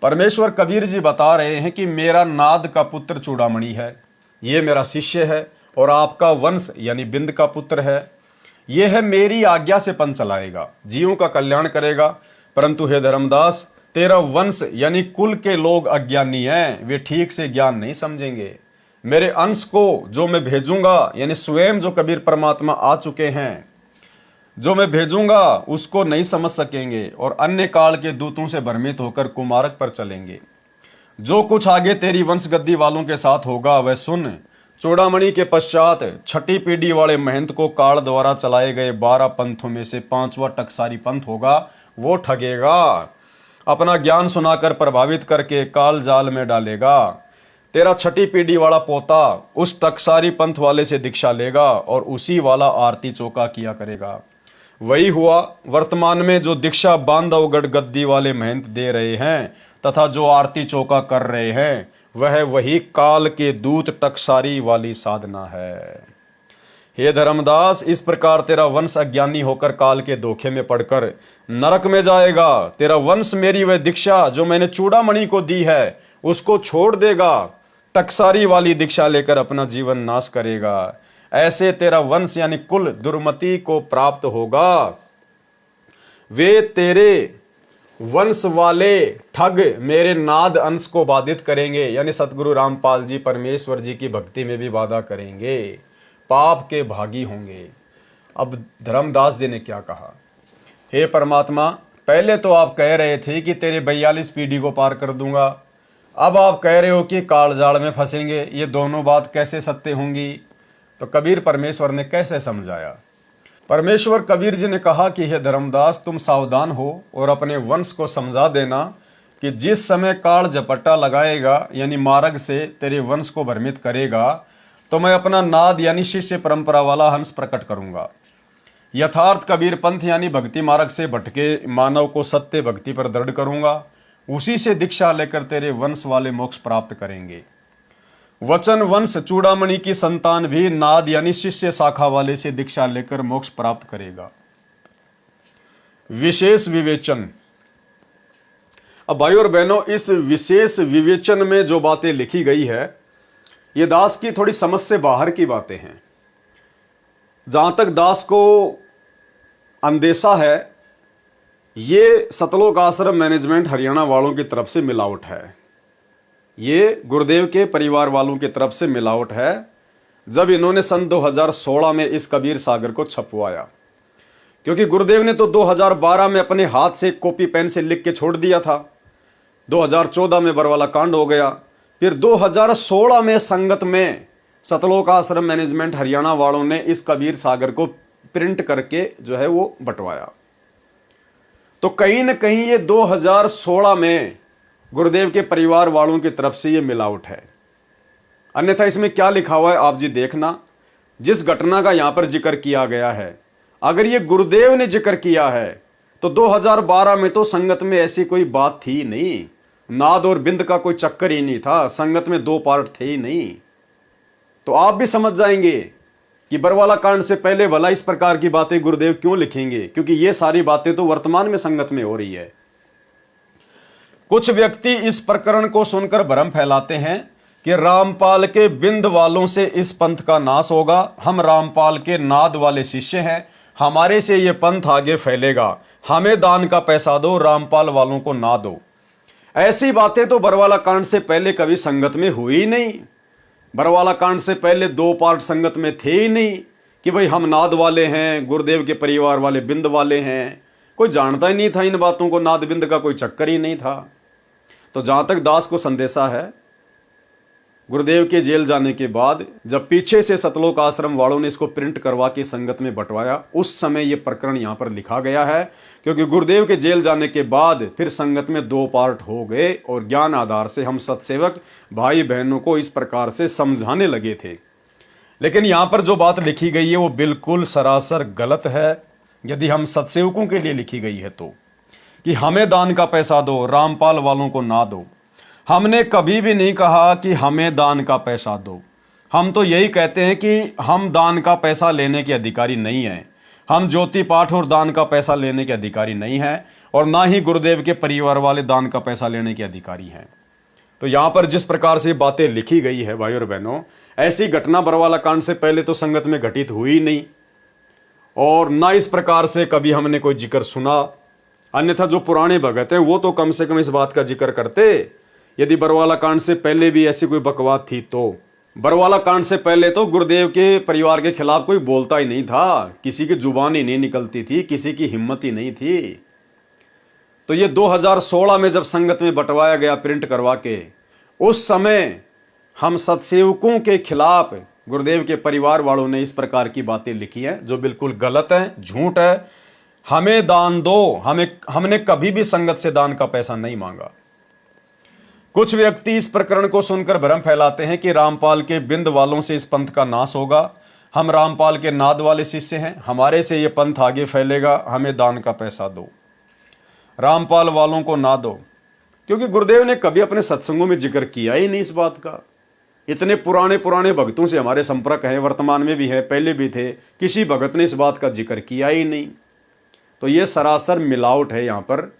परमेश्वर कबीर जी बता रहे हैं कि मेरा नाद का पुत्र चूड़ामणि है, ये मेरा शिष्य है, और आपका वंश यानी बिंद का पुत्र है। यह है मेरी आज्ञा से पंथ चलाएगा, जीवों का कल्याण करेगा। परंतु हे धर्मदास, तेरा वंश यानी कुल के लोग अज्ञानी हैं, वे ठीक से ज्ञान नहीं समझेंगे। मेरे अंश को जो मैं भेजूंगा यानी स्वयं जो कबीर परमात्मा आ चुके हैं, जो मैं भेजूंगा उसको नहीं समझ सकेंगे और अन्य काल के दूतों से भ्रमित होकर कुमार्ग पर चलेंगे। जो कुछ आगे तेरी वंश गद्दी वालों के साथ होगा वह सुन। चूड़ामणि के पश्चात छठी पीढ़ी वाले महंत को काल द्वारा चलाए गए 12 पंथों में से 5वां टकसारी पंथ होगा, वो ठगेगा, अपना ज्ञान सुनाकर प्रभावित करके काल जाल में डालेगा। तेरा छठी पीढ़ी वाला पोता उस टकसारी पंथ वाले से दीक्षा लेगा और उसी वाला आरती चौका किया करेगा। वही हुआ वर्तमान में जो दीक्षा बांधवगढ़ गद्दी वाले महंत दे रहे हैं तथा जो आरती चौका कर रहे हैं, वह वही काल के दूत टकसारी वाली साधना है। हे धर्मदास, इस प्रकार तेरा वंश अज्ञानी होकर काल के धोखे में पड़कर नरक में जाएगा। तेरा वंश मेरी वह दीक्षा जो मैंने चूड़ामणि को दी है उसको छोड़ देगा, टकसारी वाली दीक्षा लेकर अपना जीवन नाश करेगा। ऐसे तेरा वंश यानी कुल दुर्मति को प्राप्त होगा। वे तेरे वंश वाले ठग मेरे नाद अंश को बाधित करेंगे, यानी सतगुरु रामपाल जी परमेश्वर जी की भक्ति में भी बाधा करेंगे, पाप के भागी होंगे। अब धर्मदास जी ने क्या कहा, हे परमात्मा, पहले तो आप कह रहे थे कि तेरे 42 पीढ़ी को पार कर दूंगा, अब आप कह रहे हो कि कालजाल में फंसेंगे। ये दोनों बात कैसे सत्य होंगी? तो कबीर परमेश्वर ने कैसे समझाया? परमेश्वर कबीर जी ने कहा कि हे धर्मदास, तुम सावधान हो और अपने वंश को समझा देना कि जिस समय काल झपट्टा लगाएगा यानी मार्ग से तेरे वंश को भ्रमित करेगा, तो मैं अपना नाद यानी शिष्य परंपरा वाला हंस प्रकट करूंगा। यथार्थ कबीर पंथ यानी भक्ति मार्ग से भटके मानव को सत्य भक्ति पर दृढ़ करूंगा। उसी से दीक्षा लेकर तेरे वंश वाले मोक्ष प्राप्त करेंगे। वचन वंश चूड़ामणि की संतान भी नाद यानी शिष्य शाखा वाले से दीक्षा लेकर मोक्ष प्राप्त करेगा। विशेष विवेचन। अब भाई और बहनों, इस विशेष विवेचन में जो बातें लिखी गई है ये दास की थोड़ी समझ से बाहर की बातें हैं। जहां तक दास को अंदेशा है, ये सतलोक आश्रम मैनेजमेंट हरियाणा वालों की तरफ से मिलावट है। ये गुरुदेव के परिवार वालों की तरफ से मिलावट है। जब इन्होंने सन 2016 में इस कबीर सागर को छपवाया, क्योंकि गुरुदेव ने तो 2012 में अपने हाथ से कॉपी पेन से लिख के छोड़ दिया था। 2014 में बरवाला कांड हो गया। फिर 2016 में संगत में सतलोक आश्रम मैनेजमेंट हरियाणा वालों ने इस कबीर सागर को प्रिंट करके जो है वो बंटवाया। तो कहीं ना कहीं ये 2016 में गुरुदेव के परिवार वालों की तरफ से ये मिलावट है। अन्यथा इसमें क्या लिखा हुआ है आप जी देखना। जिस घटना का यहां पर जिक्र किया गया है, अगर ये गुरुदेव ने जिक्र किया है तो 2012 में तो संगत में ऐसी कोई बात थी नहीं। नाद और बिंद का कोई चक्कर ही नहीं था। संगत में 2 पार्ट थे ही नहीं। तो आप भी समझ जाएंगे कि बरवाला कांड से पहले भला इस प्रकार की बातें गुरुदेव क्यों लिखेंगे, क्योंकि ये सारी बातें तो वर्तमान में संगत में हो रही है। कुछ व्यक्ति इस प्रकरण को सुनकर भ्रम फैलाते हैं कि रामपाल के बिंद वालों से इस पंथ का नाश होगा। हम रामपाल के नाद वाले शिष्य हैं, हमारे से ये पंथ आगे फैलेगा। हमें दान का पैसा दो, रामपाल वालों को ना दो। ऐसी बातें तो बरवाला कांड से पहले कभी संगत में हुई नहीं। बरवाला कांड से पहले 2 पार्ट संगत में थे ही नहीं कि भाई हम नाद वाले हैं, गुरुदेव के परिवार वाले बिंद वाले हैं। कोई जानता ही नहीं था इन बातों को। नाद बिंद का कोई चक्कर ही नहीं था। तो जहां तक दास को संदेशा है, गुरुदेव के जेल जाने के बाद जब पीछे से सतलोक आश्रम वालों ने इसको प्रिंट करवा के संगत में बंटवाया, उस समय यह प्रकरण यहां पर लिखा गया है। क्योंकि गुरुदेव के जेल जाने के बाद फिर संगत में 2 पार्ट हो गए और ज्ञान आधार से हम सत्सेवक भाई बहनों को इस प्रकार से समझाने लगे थे। लेकिन यहां पर जो बात लिखी गई है वो बिल्कुल सरासर गलत है। यदि हम सत्सेवकों के लिए लिखी गई है तो, कि हमें दान का पैसा दो, रामपाल वालों को ना दो। हमने कभी भी नहीं कहा कि हमें दान का पैसा दो। हम तो यही कहते हैं कि हम दान का पैसा लेने के अधिकारी नहीं हैं। हम ज्योति पाठ और दान का पैसा लेने के अधिकारी नहीं हैं, और ना ही गुरुदेव के परिवार वाले दान का पैसा लेने के अधिकारी हैं। तो यहाँ पर जिस प्रकार से बातें लिखी गई है भाई और बहनों, ऐसी घटना बरवाला कांड से पहले तो संगत में घटित हुई नहीं, और ना इस प्रकार से कभी हमने कोई जिक्र सुना। अन्यथा जो पुराने भगत हैं वो तो कम से कम इस बात का जिक्र करते। यदि बरवाला कांड से पहले भी ऐसी कोई बकवास थी तो बरवाला कांड से पहले तो गुरुदेव के परिवार के खिलाफ कोई बोलता ही नहीं था। किसी की जुबान ही नहीं निकलती थी, किसी की हिम्मत ही नहीं थी। तो ये 2016 में जब संगत में बंटवाया गया प्रिंट करवा के, उस समय हम सत्सेवकों के खिलाफ गुरुदेव के परिवार वालों ने इस प्रकार की बातें लिखी हैं जो बिल्कुल गलत है, झूठ है। हमें दान दो, हमने कभी भी संगत से दान का पैसा नहीं मांगा। कुछ व्यक्ति इस प्रकरण को सुनकर भ्रम फैलाते हैं कि रामपाल के बिंद वालों से इस पंथ का नाश होगा। हम रामपाल के नाद वाले शिष्य हैं, हमारे से यह पंथ आगे फैलेगा। हमें दान का पैसा दो, रामपाल वालों को ना दो। क्योंकि गुरुदेव ने कभी अपने सत्संगों में जिक्र किया ही नहीं इस बात का। इतने पुराने पुराने भक्तों से हमारे संपर्क है, वर्तमान में भी है, पहले भी थे, किसी भगत ने इस बात का जिक्र किया ही नहीं। तो ये सरासर मिलावट है यहाँ पर।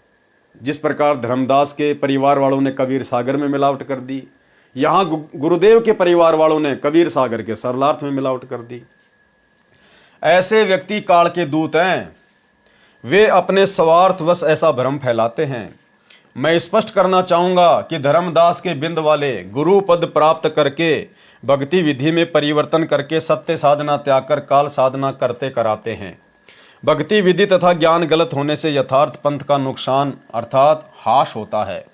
जिस प्रकार धर्मदास के परिवार वालों ने कबीर सागर में मिलावट कर दी, यहाँ गुरुदेव के परिवार वालों ने कबीर सागर के सरलार्थ में मिलावट कर दी। ऐसे व्यक्ति काल के दूत हैं। वे अपने स्वार्थवश ऐसा भ्रम फैलाते हैं। मैं स्पष्ट करना चाहूंगा कि धर्मदास के बिंद वाले गुरु पद प्राप्त करके भक्ति विधि में परिवर्तन करके सत्य साधना त्याग कर काल साधना करते कराते हैं। भक्ति विधि तथा ज्ञान गलत होने से यथार्थ पंथ का नुकसान अर्थात हाश होता है।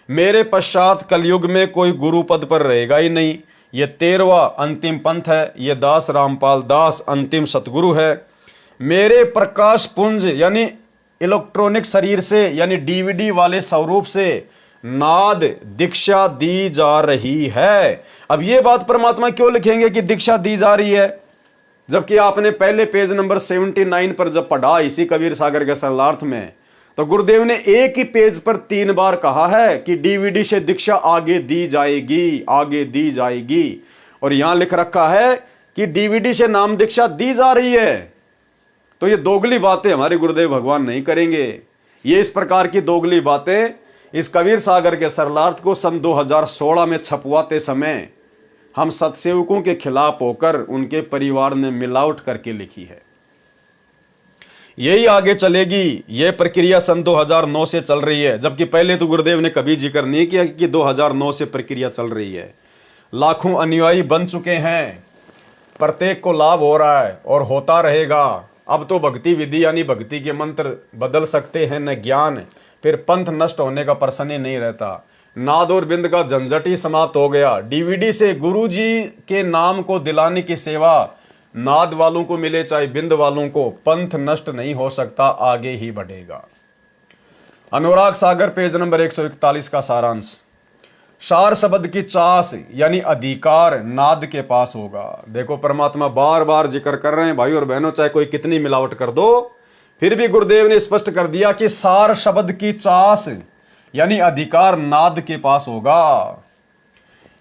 मेरे पश्चात कलयुग में कोई गुरु पद पर रहेगा ही नहीं। ये 13वां अंतिम पंथ है। ये दास रामपाल दास अंतिम सतगुरु है। मेरे प्रकाश पुंज यानी इलेक्ट्रॉनिक शरीर से यानी डीवीडी वाले स्वरूप से नाद दीक्षा दी जा रही है। अब ये बात परमात्मा क्यों लिखेंगे कि दीक्षा दी जा रही है, जबकि आपने पहले पेज नंबर 79 पर जब पढ़ा इसी कबीर सागर के सरलार्थ में, तो गुरुदेव ने एक ही पेज पर 3 बार कहा है कि डीवीडी से दीक्षा आगे दी जाएगी, आगे दी जाएगी। और यहां लिख रखा है कि डीवीडी से नाम दीक्षा दी जा रही है। तो ये दोगली बातें हमारे गुरुदेव भगवान नहीं करेंगे। ये इस प्रकार की दोगली बातें इस कबीर सागर के सरलार्थ को सन 2016 में छपवाते समय हम सत्सेवकों के खिलाफ होकर उनके परिवार ने मिलावट करके लिखी है। यही आगे चलेगी। यह प्रक्रिया सन 2009 से चल रही है, जबकि पहले तो गुरुदेव ने कभी जिक्र नहीं किया कि 2009 से प्रक्रिया चल रही है। लाखों अनुयायी बन चुके हैं, प्रत्येक को लाभ हो रहा है और होता रहेगा। अब तो भक्ति विधि यानी भक्ति के मंत्र बदल सकते हैं न ज्ञान, फिर पंथ नष्ट होने का प्रश्न ही नहीं रहता। नाद और बिंद का झंझट ही समाप्त हो गया। डीवीडी से गुरु जी के नाम को दिलाने की सेवा नाद वालों को मिले चाहे बिंद वालों को, पंथ नष्ट नहीं हो सकता, आगे ही बढ़ेगा। अनुराग सागर पेज नंबर 141 का सारांश। सार शब्द की चास यानी अधिकार नाद के पास होगा। देखो परमात्मा बार बार जिक्र कर रहे हैं भाई और बहनों, चाहे कोई कितनी मिलावट कर दो, फिर भी गुरुदेव ने स्पष्ट कर दिया कि सार शब्द की चास यानी अधिकार नाद के पास होगा।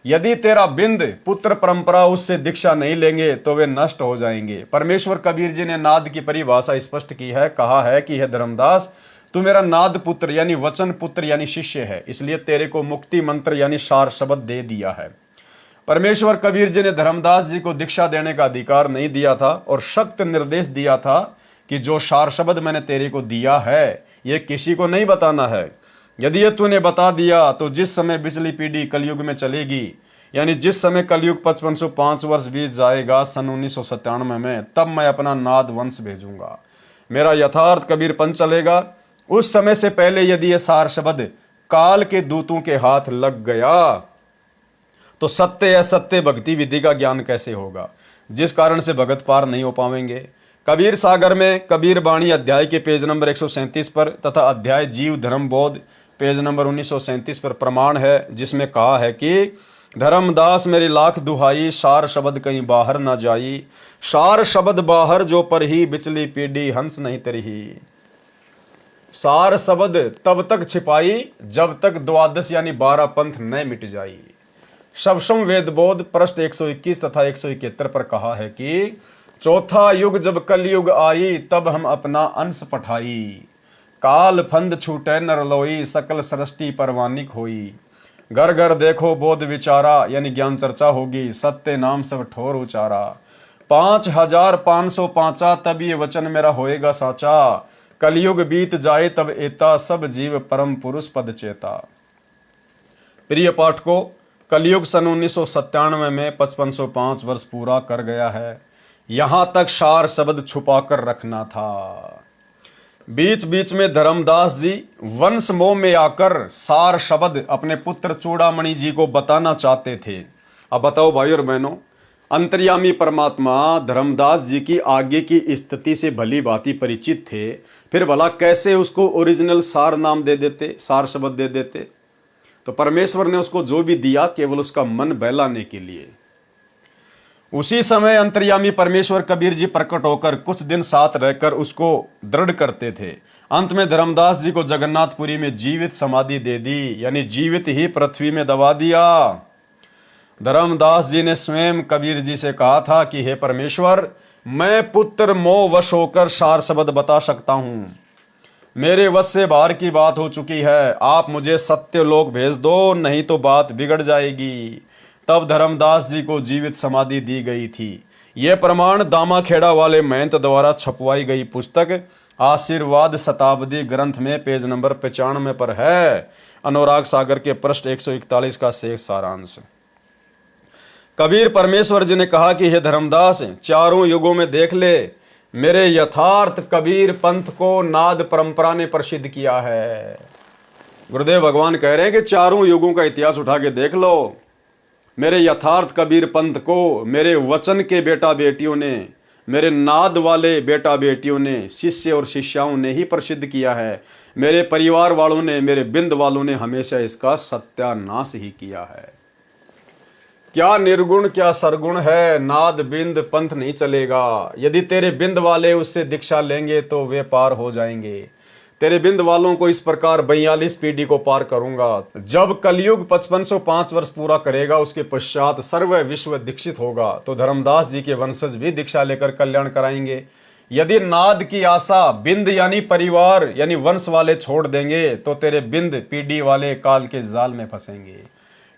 यदि तेरा बिंद पुत्र परंपरा उससे दीक्षा नहीं लेंगे तो वे नष्ट हो जाएंगे। परमेश्वर कबीर जी ने नाद की परिभाषा स्पष्ट की है, कहा है कि हे धर्मदास, तू मेरा नाद पुत्र यानी वचन पुत्र यानी शिष्य है, इसलिए तेरे को मुक्ति मंत्र यानी सार शब्द दे दिया है। परमेश्वर कबीर जी ने धर्मदास जी को दीक्षा देने का अधिकार नहीं दिया था और सख्त निर्देश दिया था कि जो सार शब्द मैंने तेरे को दिया है ये किसी को नहीं बताना है। यदि ये तूने बता दिया तो जिस समय पिछली पीढ़ी कलयुग में चलेगी, यानी जिस समय कलयुग 5505 वर्ष बीत जाएगा सन 1997 में, तब मैं अपना नाद वंश भेजूंगा, मेरा यथार्थ कबीर पंथ चलेगा। उस समय से पहले यदि ये सार शब्द काल के दूतों के हाथ लग गया तो सत्य असत्य भक्ति विधि का ज्ञान कैसे होगा, जिस कारण से भगत पार नहीं हो पाएंगे। कबीर सागर में कबीर बाणी अध्याय के पेज नंबर 137 पर तथा अध्याय जीव धर्म बोध पेज नंबर 1937 पर प्रमाण है, जिसमें कहा है कि धर्मदास मेरी लाख दुहाई, सार शब्द कहीं बाहर ना जाई, सार शब्द बाहर जो पर ही बिचली पीढ़ी हंस नहीं तरही। सार शब्द तब तक छिपाई जब तक द्वादश यानी 12 पंथ न मिट जाई। सबसम वेद बोध पृष्ठ 121 तथा 171 पर कहा है कि चौथा युग जब कलयुग आई, तब हम अपना अंश पठाई, काल फंद छूटे नरलोई, सकल सृष्टि परवानिक होई। घर घर देखो बोध विचारा यानी ज्ञान चर्चा होगी, सत्य नाम सब ठोर उचारा। 5505 तब ये वचन मेरा होएगा साचा, कलयुग बीत जाए तब एता सब जीव परम पुरुष पद चेता। प्रिय पाठकों, कलयुग सन 1997 में 5505 वर्ष पूरा कर गया है। यहां तक सार शब्द छुपा कर रखना था। बीच बीच में धर्मदास जी वंश मोह में आकर सार शब्द अपने पुत्र चूड़ामणि जी को बताना चाहते थे। अब बताओ भाई और बहनों, अंतर्यामी परमात्मा धर्मदास जी की आगे की स्थिति से भली भांति परिचित थे, फिर भला कैसे उसको ओरिजिनल सार नाम दे देते, सार शब्द दे देते। तो परमेश्वर ने उसको जो भी दिया केवल उसका मन बहलाने के लिए। उसी समय अंतर्यामी परमेश्वर कबीर जी प्रकट होकर कुछ दिन साथ रहकर उसको दृढ़ करते थे। अंत में धर्मदास जी को जगन्नाथपुरी में जीवित समाधि दे दी, यानी जीवित ही पृथ्वी में दबा दिया। धर्मदास जी ने स्वयं कबीर जी से कहा था कि हे परमेश्वर, मैं पुत्र मोह वश होकर सार शब्द बता सकता हूं, मेरे वश से बाहर की बात हो चुकी है, आप मुझे सत्य लोक भेज दो, नहीं तो बात बिगड़ जाएगी। तब धर्मदास जी को जीवित समाधि दी गई थी। यह प्रमाण दामाखेड़ा वाले महंत द्वारा छपवाई गई पुस्तक आशीर्वाद शताब्दी ग्रंथ में पेज नंबर 95 पर है। अनुराग सागर के पृष्ठ 141 का शेष सारांश। कबीर परमेश्वर जी ने कहा कि हे धर्मदास, चारों युगों में देख ले, मेरे यथार्थ कबीर पंथ को नाद परंपरा ने प्रसिद्ध किया है। गुरुदेव भगवान कह रहे हैं कि चारों युगों का इतिहास उठा के देख लो, मेरे यथार्थ कबीर पंथ को मेरे वचन के बेटा बेटियों ने मेरे नाद वाले बेटा बेटियों ने, शिष्य और शिष्याओं ने ही प्रसिद्ध किया है। मेरे परिवार वालों ने, मेरे बिंद वालों ने हमेशा इसका सत्यानाश ही किया है। क्या निर्गुण क्या सरगुण है, नाद बिंद पंथ नहीं चलेगा। यदि तेरे बिंद वाले उससे दीक्षा लेंगे तो वे पार हो जाएंगे। तेरे बिंद वालों को इस प्रकार 42 पीढ़ी को पार करूंगा। जब कलयुग 5505 वर्ष पूरा करेगा, उसके पश्चात सर्व विश्व दीक्षित होगा, तो धर्मदास जी के वंशज भी दीक्षा लेकर कल्याण कराएंगे। यदि नाद की आशा बिंद यानी परिवार यानी वंश वाले छोड़ देंगे, तो तेरे बिंद पीढ़ी वाले काल के जाल में फंसेंगे।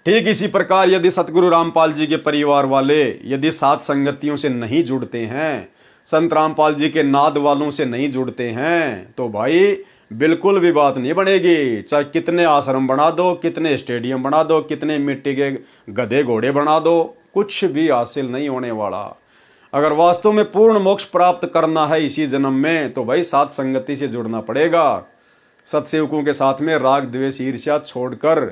ठीक इसी प्रकार यदि सतगुरु रामपाल जी के परिवार वाले यदि सात संगतियों से नहीं जुड़ते हैं, संत रामपाल जी के नाद वालों से नहीं जुड़ते हैं, तो भाई बिल्कुल भी बात नहीं बनेगी। चाहे कितने आश्रम बना दो, कितने स्टेडियम बना दो, कितने मिट्टी के गधे घोड़े बना दो, कुछ भी हासिल नहीं होने वाला। अगर वास्तव में पूर्ण मोक्ष प्राप्त करना है इसी जन्म में, तो भाई सात संगति से जुड़ना पड़ेगा। सत्सेवकों के साथ में राग द्वेष ईर्ष्या छोड़कर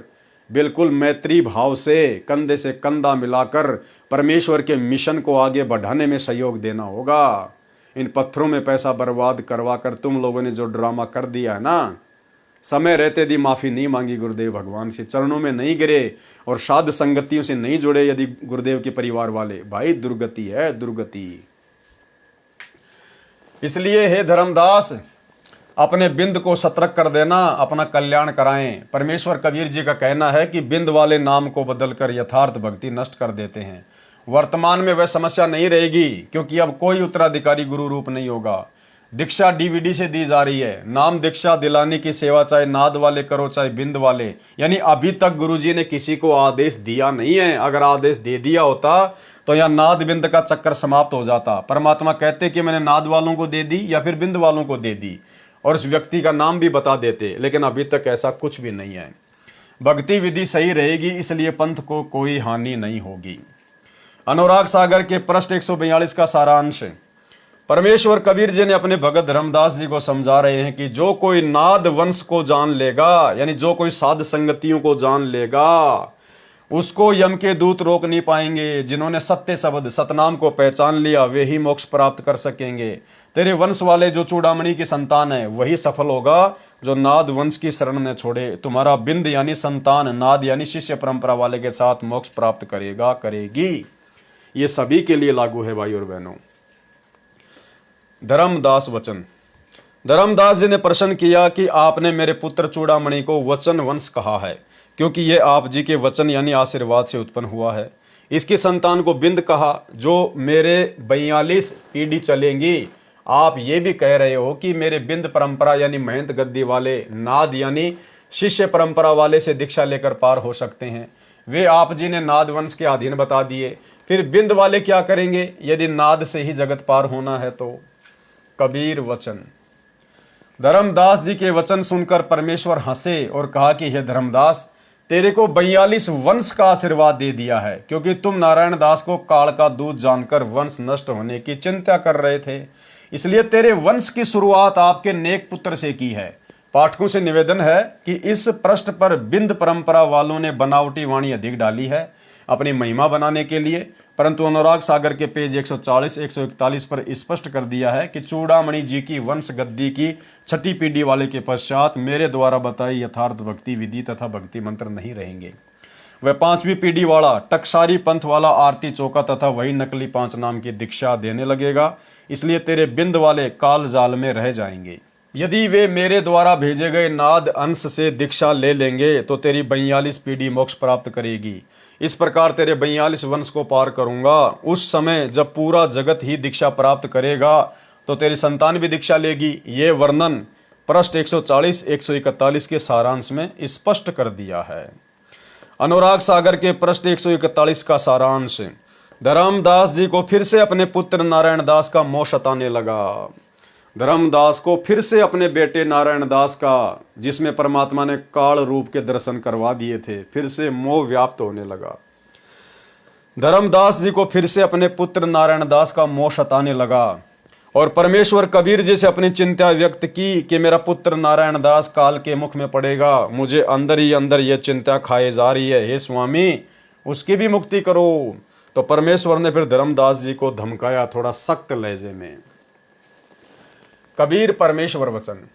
बिल्कुल मैत्री भाव से कंधा मिलाकर परमेश्वर के मिशन को आगे बढ़ाने में सहयोग देना होगा। इन पत्थरों में पैसा बर्बाद करवा कर तुम लोगों ने जो ड्रामा कर दिया है ना, समय रहते यदि माफी नहीं मांगी गुरुदेव भगवान से, चरणों में नहीं गिरे और साध संगतियों से नहीं जुड़े यदि गुरुदेव के परिवार वाले, भाई दुर्गति है दुर्गति। इसलिए हे धर्मदास, अपने बिंद को सतर्क कर देना, अपना कल्याण कराएं। परमेश्वर कबीर जी का कहना है कि बिंद वाले नाम को बदलकर यथार्थ भक्ति नष्ट कर देते हैं। वर्तमान में वह समस्या नहीं रहेगी, क्योंकि अब कोई उत्तराधिकारी गुरु रूप नहीं होगा। दीक्षा डीवीडी से दी जा रही है। नाम दीक्षा दिलाने की सेवा चाहे नाद वाले करो चाहे बिंद वाले, यानी अभी तक गुरुजी ने किसी को आदेश दिया नहीं है। अगर आदेश दे दिया होता तो यह नाद बिंद का चक्कर समाप्त हो जाता। परमात्मा कहते कि मैंने नाद वालों को दे दी या फिर बिंद वालों को दे दी, और उस व्यक्ति का नाम भी बता देते, लेकिन अभी तक ऐसा कुछ भी नहीं है। भक्ति विधि सही रहेगी, इसलिए पंथ को कोई हानि नहीं होगी। अनुराग सागर के पृष्ठ 142 का सारांश। परमेश्वर कबीर जी ने अपने भगत धर्मदास जी को समझा रहे हैं कि जो कोई नाद वंश को जान लेगा, यानी जो कोई साध संगतियों को जान लेगा, उसको यम के दूत रोक नहीं पाएंगे। जिन्होंने सत्य शब्द सतनाम को पहचान लिया, वे ही मोक्ष प्राप्त कर सकेंगे। तेरे वंश वाले जो चूड़ामणि की संतान है, वही सफल होगा जो नाद वंश की शरण न छोड़े। तुम्हारा बिंद यानी संतान, नाद यानी शिष्य परंपरा वाले के साथ मोक्ष प्राप्त करेगा, करेगी। ये सभी के लिए लागू है भाई और बहनों। धर्मदास वचन। धर्मदास जी ने प्रश्न किया कि आपने मेरे पुत्र चूड़ामणि को वचन वंश कहा है, क्योंकि यह आप जी के वचन यानी आशीर्वाद से उत्पन्न हुआ है। इसकी संतान को बिंद कहा, जो मेरे 42 पीढ़ी चलेंगी। आप ये भी कह रहे हो कि मेरे बिंद परंपरा यानी महंत गद्दी वाले, नाद यानी शिष्य परंपरा वाले से दीक्षा लेकर पार हो सकते हैं। वे आप जी ने नाद वंश के अधीन बता दिए। फिर बिंद वाले क्या करेंगे यदि नाद से ही जगत पार होना है तो? कबीर वचन। धर्मदास जी के वचन सुनकर परमेश्वर हंसे और कहा कि हे धर्मदास, तेरे को 42 वंश का आशीर्वाद दे दिया है, क्योंकि तुम नारायण दास को काल का दूध जानकर वंश नष्ट होने की चिंता कर रहे थे। इसलिए तेरे वंश की शुरुआत आपके नेक पुत्र से की है। पाठकों से निवेदन है कि इस पृष्ठ पर बिंद परंपरा वालों ने बनावटी वाणी अधिक डाली है अपनी महिमा बनाने के लिए, परंतु अनुराग सागर के पेज 140-141 पर स्पष्ट कर दिया है कि चूड़ामणि जी की वंश गद्दी की छठी पीढ़ी वाले के पश्चात मेरे द्वारा बताई यथार्थ भक्ति विधि तथा भक्ति मंत्र नहीं रहेंगे। वह 5वीं पीढ़ी वाला टकसारी पंथ वाला आरती चौका तथा वही नकली 5 नाम की दीक्षा देने लगेगा। इसलिए तेरे बिंद वाले काल जाल में रह जाएंगे। यदि वे मेरे द्वारा भेजे गए नाद अंश से दीक्षा ले लेंगे तो तेरी 42 पीढ़ी मोक्ष प्राप्त करेगी। इस प्रकार तेरे 42 वंश को पार करूंगा। उस समय जब पूरा जगत ही दीक्षा प्राप्त करेगा तो तेरी संतान भी दीक्षा लेगी। ये वर्णन पृष्ठ 140-141 के सारांश में स्पष्ट कर दिया है। अनुराग सागर के पृष्ठ 141 का सारांश। धर्मदास जी को फिर से अपने पुत्र नारायण दास का मोह सताने लगा। धर्मदास को फिर से अपने बेटे नारायण दास का, जिसमें परमात्मा ने काल रूप के दर्शन करवा दिए थे, फिर से मोह व्याप्त होने लगा। धर्मदास जी को फिर से अपने पुत्र नारायण दास का मोह सताने लगा और परमेश्वर कबीर जी से अपनी चिंता व्यक्त की कि मेरा पुत्र नारायण दास काल के मुख में पड़ेगा। मुझे अंदर ही अंदर यह चिंता खाए जा रही है। हे स्वामी, उसकी भी मुक्ति करो। तो परमेश्वर ने फिर धर्मदास जी को धमकाया थोड़ा सख्त लहजे में। कबीर परमेश्वर वचन,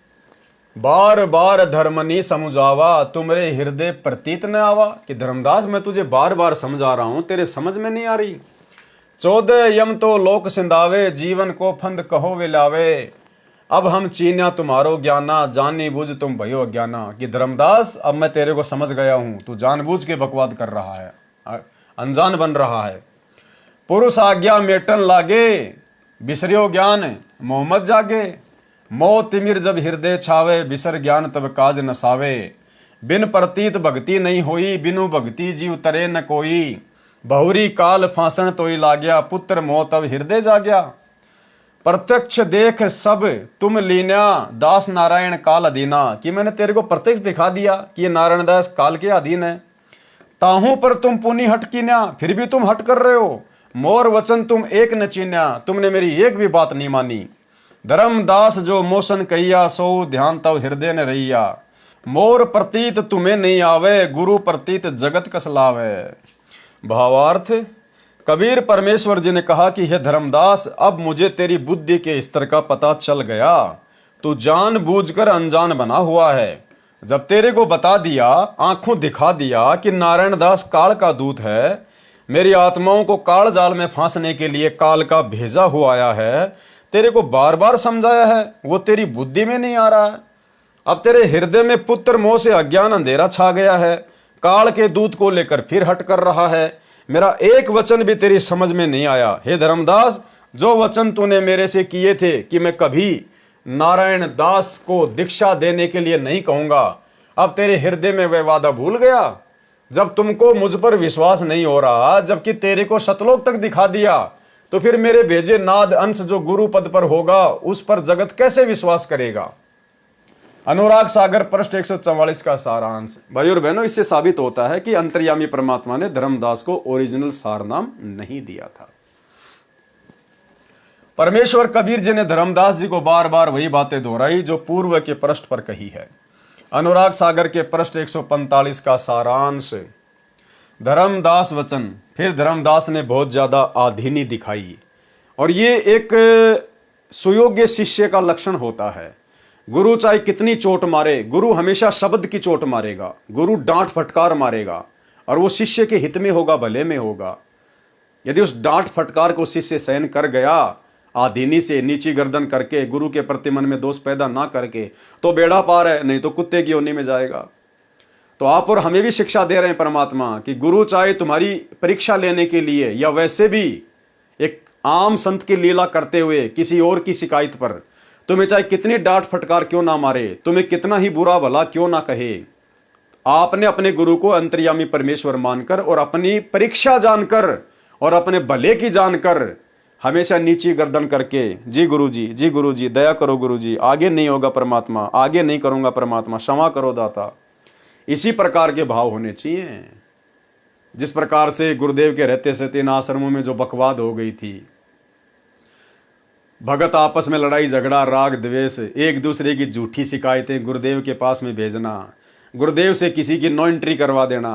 बार बार धर्मनी समझावा, तुमरे हृदय प्रतीत न आवा। कि धर्मदास मैं तुझे बार बार समझा रहा हूं, तेरे समझ में नहीं आ रही। 14 यम तो लोक सिंधावे, जीवन को फंद कहो वे लावे। अब हम चीन्या तुम्हारो ज्ञाना, जानी बुझ तुम भयो अज्ञाना। कि धर्मदास अब मैं तेरे को समझ गया हूं, तू जानबूझ के बकवाद कर रहा है, अनजान बन रहा है। पुरुष आज्ञा मेटन लागे, बिसरियो ज्ञान मोहम्मद जागे। मोह तिमिर जब हृदय छावे, बिसर ज्ञान तब काज नसावे। बिन प्रतीत भक्ति नहीं होई, बिनु भक्ति जीव तरे न कोई। बहुरी काल फांसन तोई लाग्या, पुत्र मोह तब हृदय जाग्या। प्रत्यक्ष देख सब तुम लीन्या, दास नारायण काल अधीना। कि मैंने तेरे को प्रत्यक्ष दिखा दिया कि ये नारायण दास काल के अधीन है। ताहू पर तुम पुनि हट कीन्या, फिर भी तुम हट कर रहे हो। मोर वचन तुम एक न चीन्या, तुमने मेरी एक भी बात नहीं मानी। धर्मदास जो मोशन कहिया, सो ध्यान तब हृदय न रहिया। मोर प्रतीत तुम्हें नहीं आवे, गुरु प्रतीत जगत कस लावे। भावार्थ, कबीर परमेश्वर जी ने कहा कि हे धर्मदास, अब मुझे तेरी बुद्धि के स्तर का पता चल गया। तू जानबूझकर अनजान बना हुआ है। जब तेरे को बता दिया, आंखों दिखा दिया कि नारायण दास काल का दूत है, मेरी आत्माओं को काल जाल में फांसने के लिए काल का भेजा हुआ आया है, तेरे को बार बार समझाया है, वो तेरी बुद्धि में नहीं आ रहा है। अब तेरे हृदय में पुत्र मोह से अज्ञान अंधेरा छा गया है, काल के दूत को लेकर फिर हट कर रहा है। मेरा एक वचन भी तेरी समझ में नहीं आया। हे धर्मदास, जो वचन तूने मेरे से किए थे कि मैं कभी नारायण दास को दीक्षा देने के लिए नहीं कहूंगा, अब तेरे हृदय में वह वादा भूल गया। जब तुमको मुझ पर विश्वास नहीं हो रहा, जबकि तेरे को सतलोक तक दिखा दिया, तो फिर मेरे भेजे नाद अंश जो गुरु पद पर होगा, उस पर जगत कैसे विश्वास करेगा। अनुराग सागर पृष्ठ 144 का सारांश। भाई और बहनों, इससे साबित होता है कि अंतर्यामी परमात्मा ने धर्मदास को ओरिजिनल सार नाम नहीं दिया था। परमेश्वर कबीर जी ने धर्मदास जी को बार बार वही बातें दोहराई जो पूर्व के पृष्ठ पर कही है। अनुराग सागर के पृष्ठ 145 का सारांश। धर्मदास वचन। फिर धर्मदास ने बहुत ज्यादा आधीनी दिखाई, और ये एक सुयोग्य शिष्य का लक्षण होता है। गुरु चाहे कितनी चोट मारे, गुरु हमेशा शब्द की चोट मारेगा, गुरु डांट फटकार मारेगा, और वो शिष्य के हित में होगा, भले में होगा। यदि उस डांट फटकार को शिष्य सहन कर गया, आधीनी से नीची गर्दन करके, गुरु के प्रति मन में दोष पैदा ना करके, तो बेड़ा पार है, नहीं तो कुत्ते की योनि में जाएगा। तो आप और हमें भी शिक्षा दे रहे हैं परमात्मा कि गुरु चाहे तुम्हारी परीक्षा लेने के लिए या वैसे भी एक आम संत की लीला करते हुए किसी और की शिकायत पर तुम्हें चाहे कितनी डांट फटकार क्यों ना मारे, तुम्हें कितना ही बुरा भला क्यों ना कहे, आपने अपने गुरु को अंतर्यामी परमेश्वर मानकर और अपनी परीक्षा जानकर और अपने भले की जानकर हमेशा नीची गर्दन करके, जी गुरु जी दया करो गुरु जी, आगे नहीं होगा परमात्मा, आगे नहीं करूंगा परमात्मा, क्षमा करो दाता। इसी प्रकार के भाव होने चाहिए। जिस प्रकार से गुरुदेव के रहते से 3 आश्रमों में जो बकवाद हो गई थी, भगत आपस में लड़ाई झगड़ा, राग द्वेष, एक दूसरे की झूठी शिकायतें गुरुदेव के पास में भेजना, गुरुदेव से किसी की नो एंट्री करवा देना,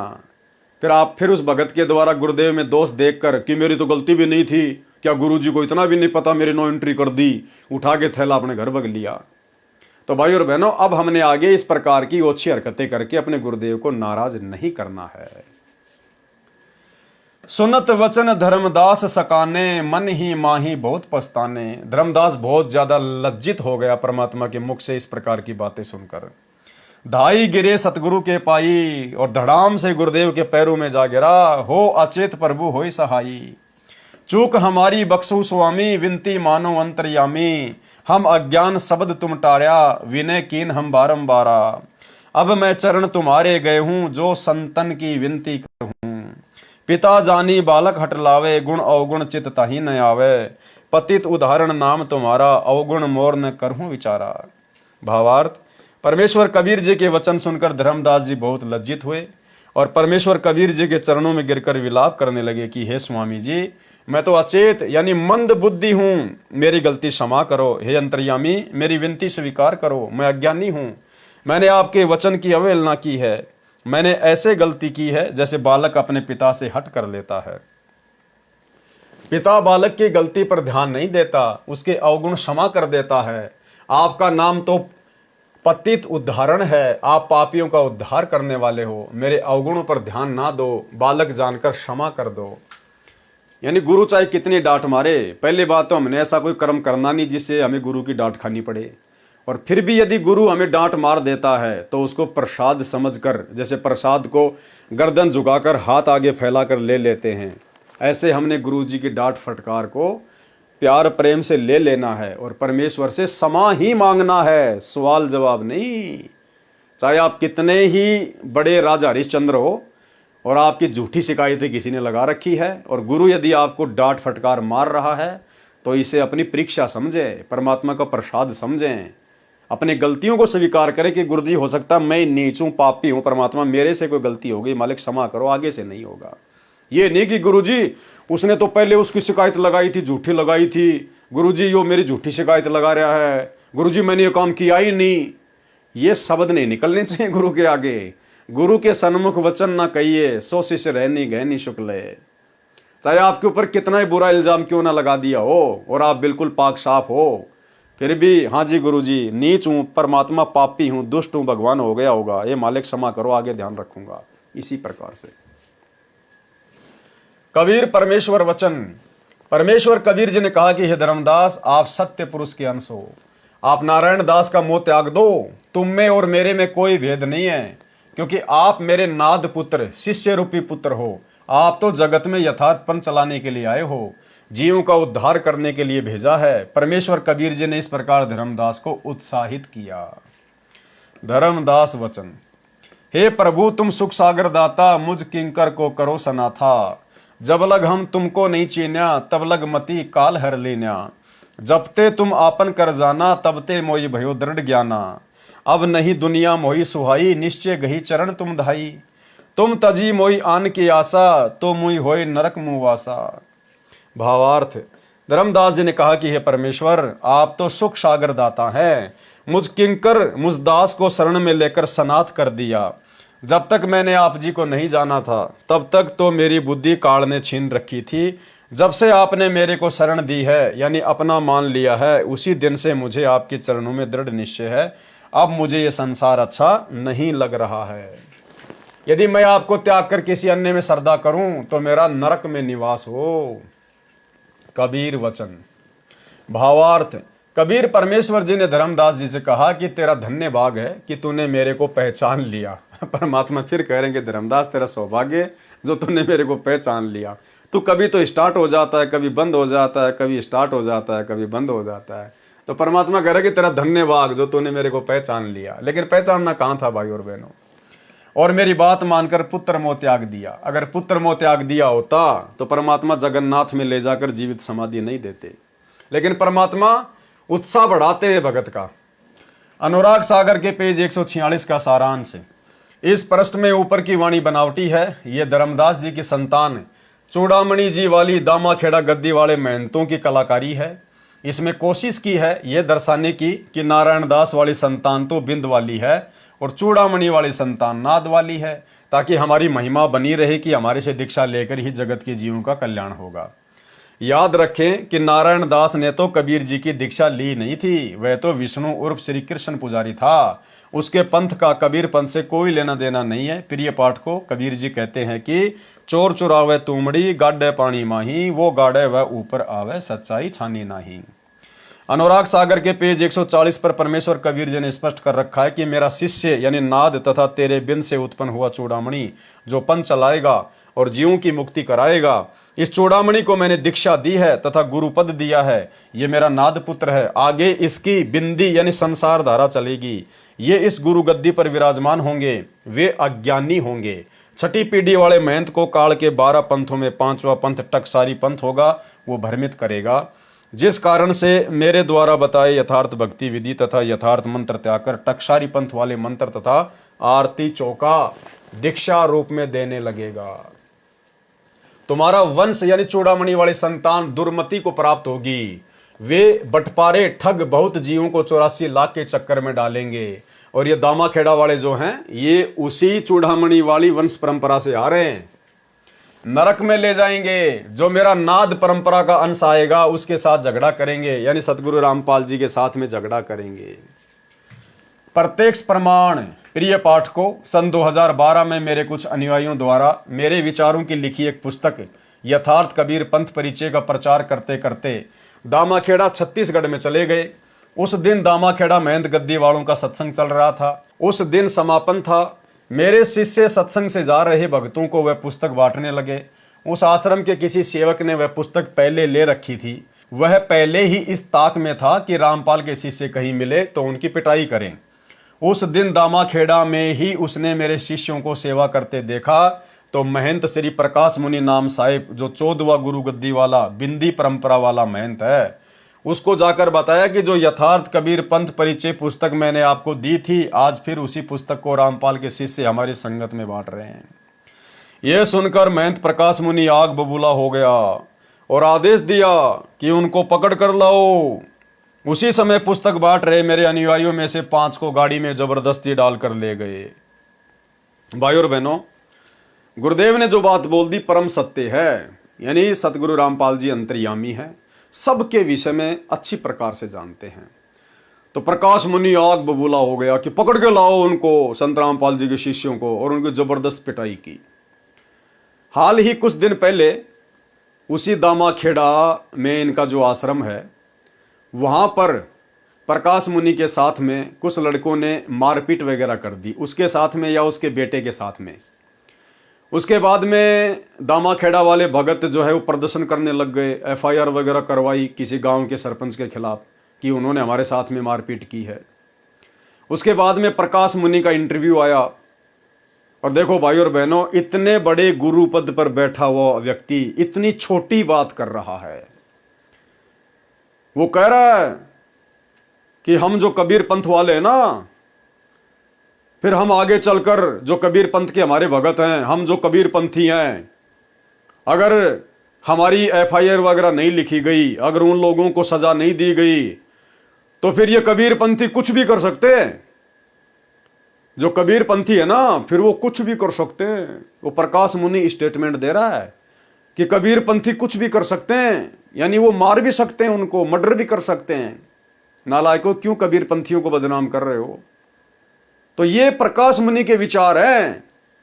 फिर उस भगत के द्वारा गुरुदेव में दोष देखकर कि मेरी तो गलती भी नहीं थी, क्या गुरुजी को इतना भी नहीं पता, मेरी नो एंट्री कर दी, उठा के थैला अपने घर भग लिया। तो भाई और बहनों, अब हमने आगे इस प्रकार की ओछी हरकतें करके अपने गुरुदेव को नाराज नहीं करना है। सुनत वचन धर्मदास सकाने, मन ही माही बहुत पछताने। धर्मदास बहुत ज्यादा लज्जित हो गया परमात्मा के मुख से इस प्रकार की बातें सुनकर। धाई गिरे सतगुरु के पाई, और धड़ाम से गुरुदेव के पैरों में जा गिरा। हो अचेत प्रभु होई सहाई, चूक हमारी बख्शु स्वामी, विनती मानो अंतर्यामी। हम अज्ञान शब्द तुम टार्या, विनय कीन हम बारंबारा। अब मैं चरण तुम्हारे गए हूं, जो संतन की विनती करहूं। पिता जानी बालक हट लावे, गुण अवगुण चित ताही न आवे। पतित उदाहरण नाम तुम्हारा, अवगुण मोर न करहूं विचारा। भावार्थ, परमेश्वर कबीर जी के वचन सुनकर धर्मदास जी बहुत लज्जित हुए और परमेश्वर कबीर जी के चरणों में गिरकर विलाप करने लगे कि हे स्वामी जी, मैं तो अचेत यानी मंद बुद्धि हूं, मेरी गलती क्षमा करो। हे अंतर्यामी, मेरी विनती स्वीकार करो, मैं अज्ञानी हूं, मैंने आपके वचन की अवहेलना की है, मैंने ऐसे गलती की है जैसे बालक अपने पिता से हट कर लेता है। पिता बालक की गलती पर ध्यान नहीं देता, उसके अवगुण क्षमा कर देता है। आपका नाम तो पतित उद्धारण है, आप पापियों का उद्धार करने वाले हो। मेरे अवगुणों पर ध्यान ना दो, बालक जानकर क्षमा कर दो। यानी गुरु चाहे कितनी डांट मारे, पहली बात तो हमने ऐसा कोई कर्म करना नहीं जिससे हमें गुरु की डांट खानी पड़े। और फिर भी यदि गुरु हमें डांट मार देता है तो उसको प्रसाद समझकर, जैसे प्रसाद को गर्दन झुकाकर हाथ आगे फैलाकर ले लेते हैं, ऐसे हमने गुरु जी की डांट फटकार को प्यार प्रेम से ले लेना है और परमेश्वर से क्षमा ही मांगना है, सवाल जवाब नहीं। चाहे आप कितने ही बड़े राजा हरिश्चंद्र हो और आपकी झूठी शिकायतें किसी ने लगा रखी है, और गुरु यदि आपको डांट फटकार मार रहा है तो इसे अपनी परीक्षा समझें, परमात्मा का प्रसाद समझें, अपनी गलतियों को स्वीकार करें कि गुरु जी हो सकता है मैं नीच हूं, पापी हूं, परमात्मा मेरे से कोई गलती हो गई, मालिक क्षमा करो, आगे से नहीं होगा। ये नहीं कि गुरु जी उसने तो पहले उसकी शिकायत लगाई थी, झूठी लगाई थी, गुरु जी यो मेरी झूठी शिकायत लगा रहा है, गुरु जी मैंने ये काम किया ही नहीं। ये शब्द नहीं निकलने चाहिए गुरु के आगे। गुरु के सन्मुख वचन ना कहिए, सो शिष्य रहनी गहनी शुक्ल। चाहे आपके ऊपर कितना ही बुरा इल्जाम क्यों ना लगा दिया हो और आप बिल्कुल पाक साफ हो, फिर भी हाँ जी गुरु जी नीच हूं, परमात्मा पापी हूं, दुष्ट हूं, भगवान हो गया होगा, ये मालिक क्षमा करो, आगे ध्यान रखूंगा। इसी प्रकार से कबीर परमेश्वर वचन, परमेश्वर कबीर जी ने कहा कि हे धर्मदास, आप सत्य पुरुष के अंश हो, आप नारायण दास का मोह त्याग दो, तुम में और मेरे में कोई भेद नहीं है, क्योंकि आप मेरे नाद पुत्र, शिष्य रूपी पुत्र हो। आप तो जगत में यथार्थपन चलाने के लिए आए हो, जीवों का उद्धार करने के लिए भेजा है। परमेश्वर कबीर जी ने इस प्रकार धर्मदास को उत्साहित किया। धर्मदास वचन, हे प्रभु तुम सुख सागर दाता, मुझ किंकर को करो सनाथा, जब लग हम तुमको नहीं चीन्या, तब लग मति काल हर लेन्या, जब ते तुम आपन कर जाना, तब ते मोई भयो दृढ़ ज्ञाना, अब नहीं दुनिया मोही सुहाई, निश्चय गही चरण तुम धाई, तुम तजी मोई आन की आशा, तो मुई होय नरक मुवासा। भावार्थ, धर्मदास जी ने कहा कि हे परमेश्वर, आप तो सुख सागर दाता हैं, मुझ किंकर मुझ दास को शरण में लेकर सनाथ कर दिया। जब तक मैंने आप जी को नहीं जाना था तब तक तो मेरी बुद्धि काल ने छीन रखी थी, जब से आपने मेरे को शरण दी है, यानी अपना मान लिया है, उसी दिन से मुझे आपके चरणों में दृढ़ निश्चय है। अब मुझे ये संसार अच्छा नहीं लग रहा है। यदि मैं आपको त्याग कर किसी अन्य में श्रद्धा करूं तो मेरा नरक में निवास हो। कबीर वचन। भावार्थ, कबीर परमेश्वर जी ने धर्मदास जी से कहा कि तेरा धन्य भाग है कि तूने मेरे को पहचान लिया। परमात्मा फिर कह रहे हैं कि धर्मदास तेरा सौभाग्य जो तूने मेरे को पहचान लिया। तू कभी तो स्टार्ट हो जाता है, कभी बंद हो जाता है, कभी स्टार्ट हो जाता है, कभी बंद हो जाता है। तो परमात्मा कह रहे कि तेरा धन्य भाग जो तूने मेरे को पहचान लिया। लेकिन पहचानना कहाँ था भाई और बहनों, और मेरी बात मानकर पुत्र मोह त्याग दिया। अगर पुत्र मोह त्याग दिया होता तो परमात्मा जगन्नाथ में ले जाकर जीवित समाधि नहीं देते। लेकिन परमात्मा उत्साह बढ़ाते हैं भगत का। अनुराग सागर के पेज 146 का सारांश। इस पृष्ठ में ऊपर की वाणी बनावटी है। ये धर्मदास जी की संतान चूड़ामणि जी वाली दामाखेड़ा गद्दी वाले महंतों की कलाकारी है। इसमें कोशिश की है यह दर्शाने की कि नारायण दास वाली संतान तो बिंद वाली है और चूड़ामणि वाली संतान नाद वाली है, ताकि हमारी महिमा बनी रहे कि हमारे से दीक्षा लेकर ही जगत के जीवों का कल्याण होगा। याद रखें कि नारायण दास ने तो कबीर जी की दीक्षा ली नहीं थी, वह तो विष्णु उर्फ श्री कृष्ण पुजारी था। उसके पंथ का कबीर पंथ से कोई लेना देना नहीं है। प्रिय पाठ को कबीर जी कहते हैं कि चोर चुरावे तुमड़ी, गाड़े पानी माही, वो गाड़े वह ऊपर आवे, सच्चाई छानी नाही। अनुराग सागर के पेज 140 पर परमेश्वर कबीर जी ने स्पष्ट कर रखा है कि मेरा शिष्य यानी नाद तथा तेरे बिंद से उत्पन्न हुआ चूड़ामणि जो पंथ चलाएगा और जीवों की मुक्ति कराएगा, इस चूड़ामणि को मैंने दीक्षा दी है तथा गुरुपद दिया है। ये मेरा नाद पुत्र है। आगे इसकी बिंदी यानी संसार धारा चलेगी। ये इस गुरु गद्दी पर विराजमान होंगे। वे अज्ञानी होंगे। छठी पीढ़ी वाले महंत को काल के 12 पंथों में 5वां पंथ टकसारी पंथ होगा, वो भ्रमित करेगा। जिस कारण से मेरे द्वारा बताए यथार्थ भक्ति विधि तथा यथार्थ मंत्र त्याग कर टकसारी पंथ वाले मंत्र तथा आरती चौका दीक्षा रूप में देने लगेगा। तुम्हारा वंश यानी चूड़ामणि वाली संतान दुर्मति को प्राप्त होगी। वे बटपारे ठग बहुत जीवों को 84 लाख के चक्कर में डालेंगे। और ये दामाखेड़ा वाले जो हैं ये उसी चूड़ामणि वाली वंश परंपरा से आ रहे हैं। नरक में ले जाएंगे। जो मेरा नाद परंपरा का अंश आएगा उसके साथ झगड़ा करेंगे, यानी सतगुरु रामपाल जी के साथ में झगड़ा करेंगे। प्रत्यक्ष प्रमाण। प्रिय पाठकों, सन 2012 में मेरे कुछ अनुयायियों द्वारा मेरे विचारों की लिखी एक पुस्तक यथार्थ कबीर पंथ परिचय का प्रचार करते करते दामाखेड़ा छत्तीसगढ़ में चले गए। उस दिन दामाखेड़ा महंत गद्दी वालों का सत्संग चल रहा था। उस दिन समापन था। मेरे शिष्य सत्संग से जा रहे भक्तों को वह पुस्तक बांटने लगे। उस आश्रम के किसी सेवक ने वह पुस्तक पहले ले रखी थी। वह पहले ही इस ताक में था कि रामपाल के शिष्य कहीं मिले तो उनकी पिटाई करें। उस दिन दामाखेड़ा में ही उसने मेरे शिष्यों को सेवा करते देखा तो महंत श्री प्रकाश मुनि नाम साहिब, जो 14वां गुरु गद्दी वाला बिंदी परंपरा वाला महंत है, उसको जाकर बताया कि जो यथार्थ कबीर पंथ परिचय पुस्तक मैंने आपको दी थी, आज फिर उसी पुस्तक को रामपाल के शिष्य हमारी संगत में बांट रहे हैं। यह सुनकर महंत प्रकाश मुनि आग बबूला हो गया और आदेश दिया कि उनको पकड़ कर लाओ। उसी समय पुस्तक बांट रहे मेरे अनुयायियों में से 5 को गाड़ी में जबरदस्ती डालकर ले गए। भाइयों और बहनों, गुरुदेव ने जो बात बोल दी परम सत्य है, यानी सतगुरु रामपाल जी अंतर्यामी हैं, सबके विषय में अच्छी प्रकार से जानते हैं। तो प्रकाश मुनि आग बबूला हो गया कि पकड़ के लाओ उनको, संत रामपाल जी के शिष्यों को, और उनको जबरदस्त पिटाई की। हाल ही कुछ दिन पहले उसी दामाखेड़ा में इनका जो आश्रम है, वहां पर प्रकाश मुनि के साथ में कुछ लड़कों ने मारपीट वगैरह कर दी, उसके साथ में या उसके बेटे के साथ में। उसके बाद में दामाखेड़ा वाले भगत जो है वो प्रदर्शन करने लग गए, एफआईआर वगैरह करवाई किसी गांव के सरपंच के खिलाफ कि उन्होंने हमारे साथ में मारपीट की है। उसके बाद में प्रकाश मुनि का इंटरव्यू आया, और देखो भाई और बहनों, इतने बड़े गुरु पद पर बैठा हुआ व्यक्ति इतनी छोटी बात कर रहा है। वो कह रहा है कि हम जो कबीर पंथ वाले हैं ना, फिर हम आगे चलकर जो कबीर पंथ के हमारे भगत हैं, हम जो कबीर पंथी हैं, अगर हमारी एफआईआर वगैरह नहीं लिखी गई, अगर उन लोगों को सजा नहीं दी गई, तो फिर ये कबीर पंथी कुछ भी कर सकते हैं। जो कबीर पंथी है ना, फिर वो कुछ भी कर सकते हैं। वो प्रकाश मुनि स्टेटमेंट दे रहा है कि कबीर पंथी कुछ भी कर सकते हैं, यानी वो मार भी सकते हैं, उनको मर्डर भी कर सकते हैं। नालायकों, क्यों कबीर पंथियों को बदनाम कर रहे हो? तो ये प्रकाश मुनि के विचार हैं,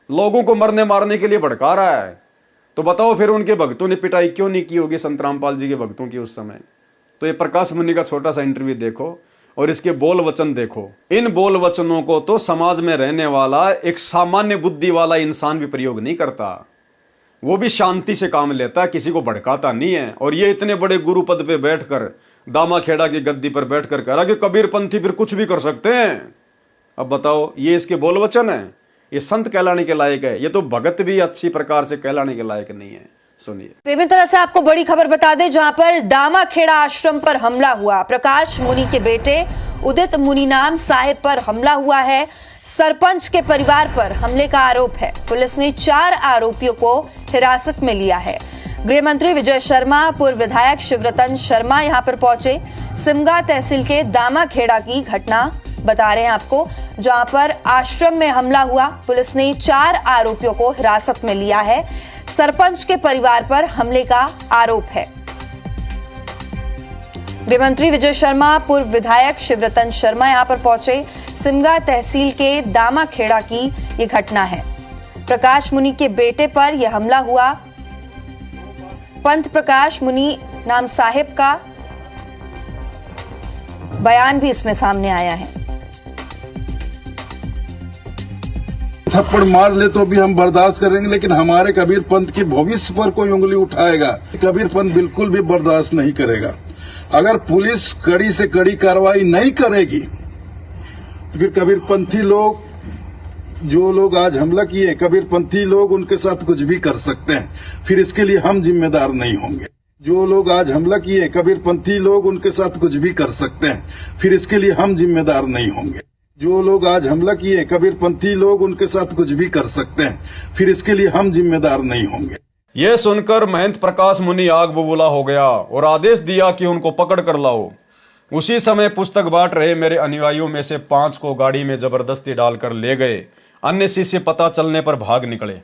लोगों को मरने मारने के लिए भड़का रहा है। तो बताओ फिर उनके भक्तों ने पिटाई क्यों नहीं की होगी संत रामपाल जी के भक्तों की उस समय? तो ये प्रकाश मुनि का छोटा सा इंटरव्यू देखो और इसके बोल वचन देखो। इन बोल वचनों को तो समाज में रहने वाला एक सामान्य बुद्धि वाला इंसान भी प्रयोग नहीं करता। वो भी शांति से काम लेता है, किसी को भड़काता नहीं है। और ये इतने बड़े गुरु पद पे बैठकर, दामाखेड़ा की गद्दी पर बैठकर कह रहा कि कबीर पंथी फिर कुछ भी कर सकते हैं। अब बताओ, ये इसके बोल वचन है? ये संत कहलाने के लायक है? ये तो भगत भी अच्छी प्रकार से कहलाने के लायक नहीं है। सुनिए। विभिन्न तरह से आपको बड़ी खबर बता दें, जहां पर दामाखेड़ा आश्रम पर हमला हुआ। प्रकाश मुनि के बेटे उदित मुनि नाम साहिब पर हमला हुआ है। सरपंच के परिवार पर हमले का आरोप है। पुलिस ने 4 आरोपियों को हिरासत में लिया है। गृह मंत्री विजय शर्मा, पूर्व विधायक शिवरतन शर्मा यहां पर पहुंचे। सिमगा तहसील के दामाखेड़ा की घटना बता रहे हैं आपको, जहां पर आश्रम में हमला हुआ। पुलिस ने 4 आरोपियों को हिरासत में लिया है। सरपंच के परिवार पर हमले का आरोप है। गृह मंत्री विजय शर्मा, पूर्व विधायक शिवरतन शर्मा यहां पर पहुंचे। सिमगा तहसील के दामाखेड़ा की यह घटना है। प्रकाश मुनि के बेटे पर यह हमला हुआ। पंथ प्रकाश मुनि नाम साहिब का बयान भी इसमें सामने आया है। थप्पड़ मार ले तो भी हम बर्दाश्त करेंगे, लेकिन हमारे कबीर पंथ के भविष्य पर कोई उंगली उठाएगा, कबीर पंथ बिल्कुल भी बर्दाश्त नहीं करेगा। अगर पुलिस कड़ी से कड़ी कार्रवाई नहीं करेगी तो फिर कबीर पंथी लोग, जो लोग आज हमला किए, कबीर पंथी लोग उनके साथ कुछ भी कर सकते हैं, फिर इसके लिए हम जिम्मेदार नहीं होंगे। जो लोग आज हमला किए, कबीर पंथी लोग उनके साथ कुछ भी कर सकते हैं, फिर इसके लिए हम जिम्मेदार नहीं होंगे। जो लोग आज हमला किए, कबीर पंथी लोग उनके साथ कुछ भी कर सकते हैं, फिर इसके लिए हम जिम्मेदार नहीं होंगे। यह सुनकर महंत प्रकाश मुनि आग बबूला हो गया और आदेश दिया कि उनको पकड़ कर लाओ। उसी समय पुस्तक बांट रहे मेरे अनुयायियों में से 5 को गाड़ी में जबरदस्ती डालकर ले गए। अन्य शिष्य पता चलने पर भाग निकले।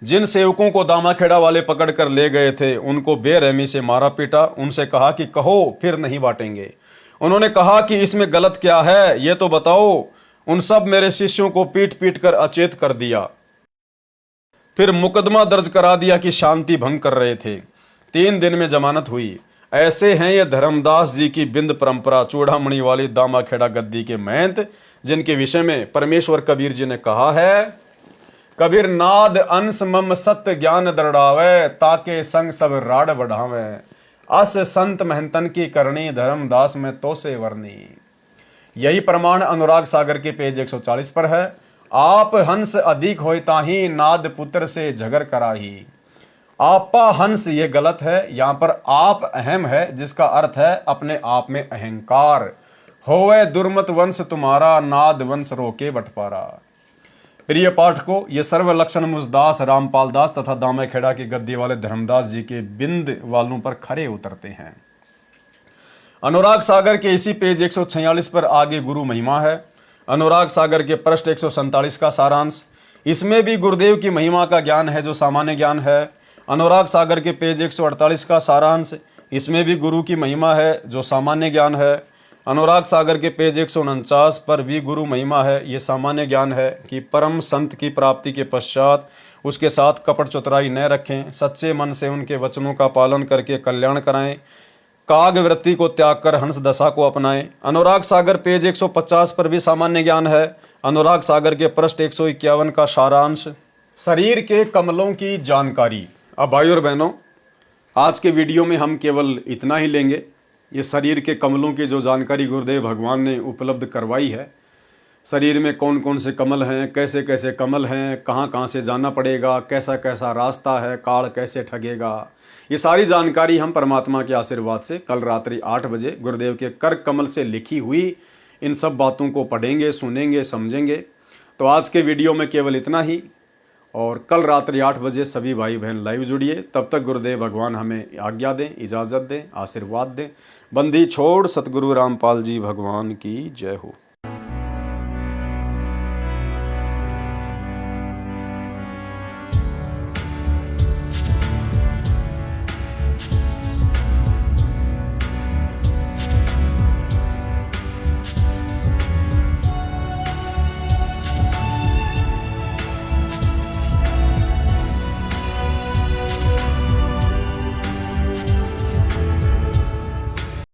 जिन सेवकों को दामाखेड़ा वाले पकड़ कर ले गए थे उनको बेरहमी से मारा पीटा। उनसे कहा कि कहो फिर नहीं बांटेंगे। उन्होंने कहा कि इसमें गलत क्या है ये तो बताओ। उन सब मेरे शिष्यों को पीट पीट कर अचेत कर दिया। फिर मुकदमा दर्ज करा दिया कि शांति भंग कर रहे थे। 3 दिन में जमानत हुई। ऐसे हैं ये धर्मदास जी की बिंद परंपरा, चूड़ामणि वाली दामाखेड़ा गद्दी के महंत, जिनके विषय में परमेश्वर कबीर जी ने कहा है, कबीर नाद अंश मम सत्य ज्ञान दृढ़ावे, ताके संग सब राड बढ़ावे। अस संत महंतन की करनी, धर्मदास में तो से वर्णी। यही प्रमाण अनुराग सागर के पेज 140 पर है। आप हंस अधिक होय ताही, नाद पुत्र से झगर कराही। आपा हंस ये गलत है, यहां पर आप अहम है, जिसका अर्थ है अपने आप में अहंकार। होवे दुर्मत वंश तुम्हारा, नाद वंश रोके बटपारा। प्रिय पाठकों, ये सर्वलक्षण मुझदास, रामपाल दास तथा दामाखेड़ा की गद्दी वाले धर्मदास जी के बिंद वालों पर खरे उतरते हैं। अनुराग सागर के इसी पेज 146 पर आगे गुरु महिमा है। अनुराग सागर के पृष्ठ 147 का सारांश। इसमें भी गुरुदेव की महिमा का ज्ञान है जो सामान्य ज्ञान है। अनुराग सागर के पेज 148 का सारांश। इसमें भी गुरु की महिमा है जो सामान्य ज्ञान है। अनुराग सागर के पेज 149 पर भी गुरु महिमा है, ये सामान्य ज्ञान है कि परम संत की प्राप्ति के पश्चात उसके साथ कपट चतुराई न रखें, सच्चे मन से उनके वचनों का पालन करके कल्याण कराएं, काग वृत्ति को त्याग कर हंस दशा को अपनाएं। अनुराग सागर पेज 150 पर भी सामान्य ज्ञान है। अनुराग सागर के पृष्ठ 151 का सारांश। शरीर के कमलों की जानकारी। अब भाई और बहनों, आज के वीडियो में हम केवल इतना ही लेंगे। ये शरीर के कमलों की जो जानकारी गुरुदेव भगवान ने उपलब्ध करवाई है, शरीर में कौन कौन से कमल हैं, कैसे कैसे कमल हैं, कहाँ कहाँ से जाना पड़ेगा, कैसा कैसा रास्ता है, काल कैसे ठगेगा, ये सारी जानकारी हम परमात्मा के आशीर्वाद से कल रात्रि 8 बजे गुरुदेव के कर कमल से लिखी हुई इन सब बातों को पढ़ेंगे, सुनेंगे, समझेंगे। तो आज के वीडियो में केवल इतना ही, और कल रात्रि 8 बजे सभी भाई बहन लाइव जुड़िए। तब तक गुरुदेव भगवान हमें आज्ञा दें, इजाज़त दें, आशीर्वाद दें। बंदी छोड़ सतगुरु रामपाल जी भगवान की जय हो।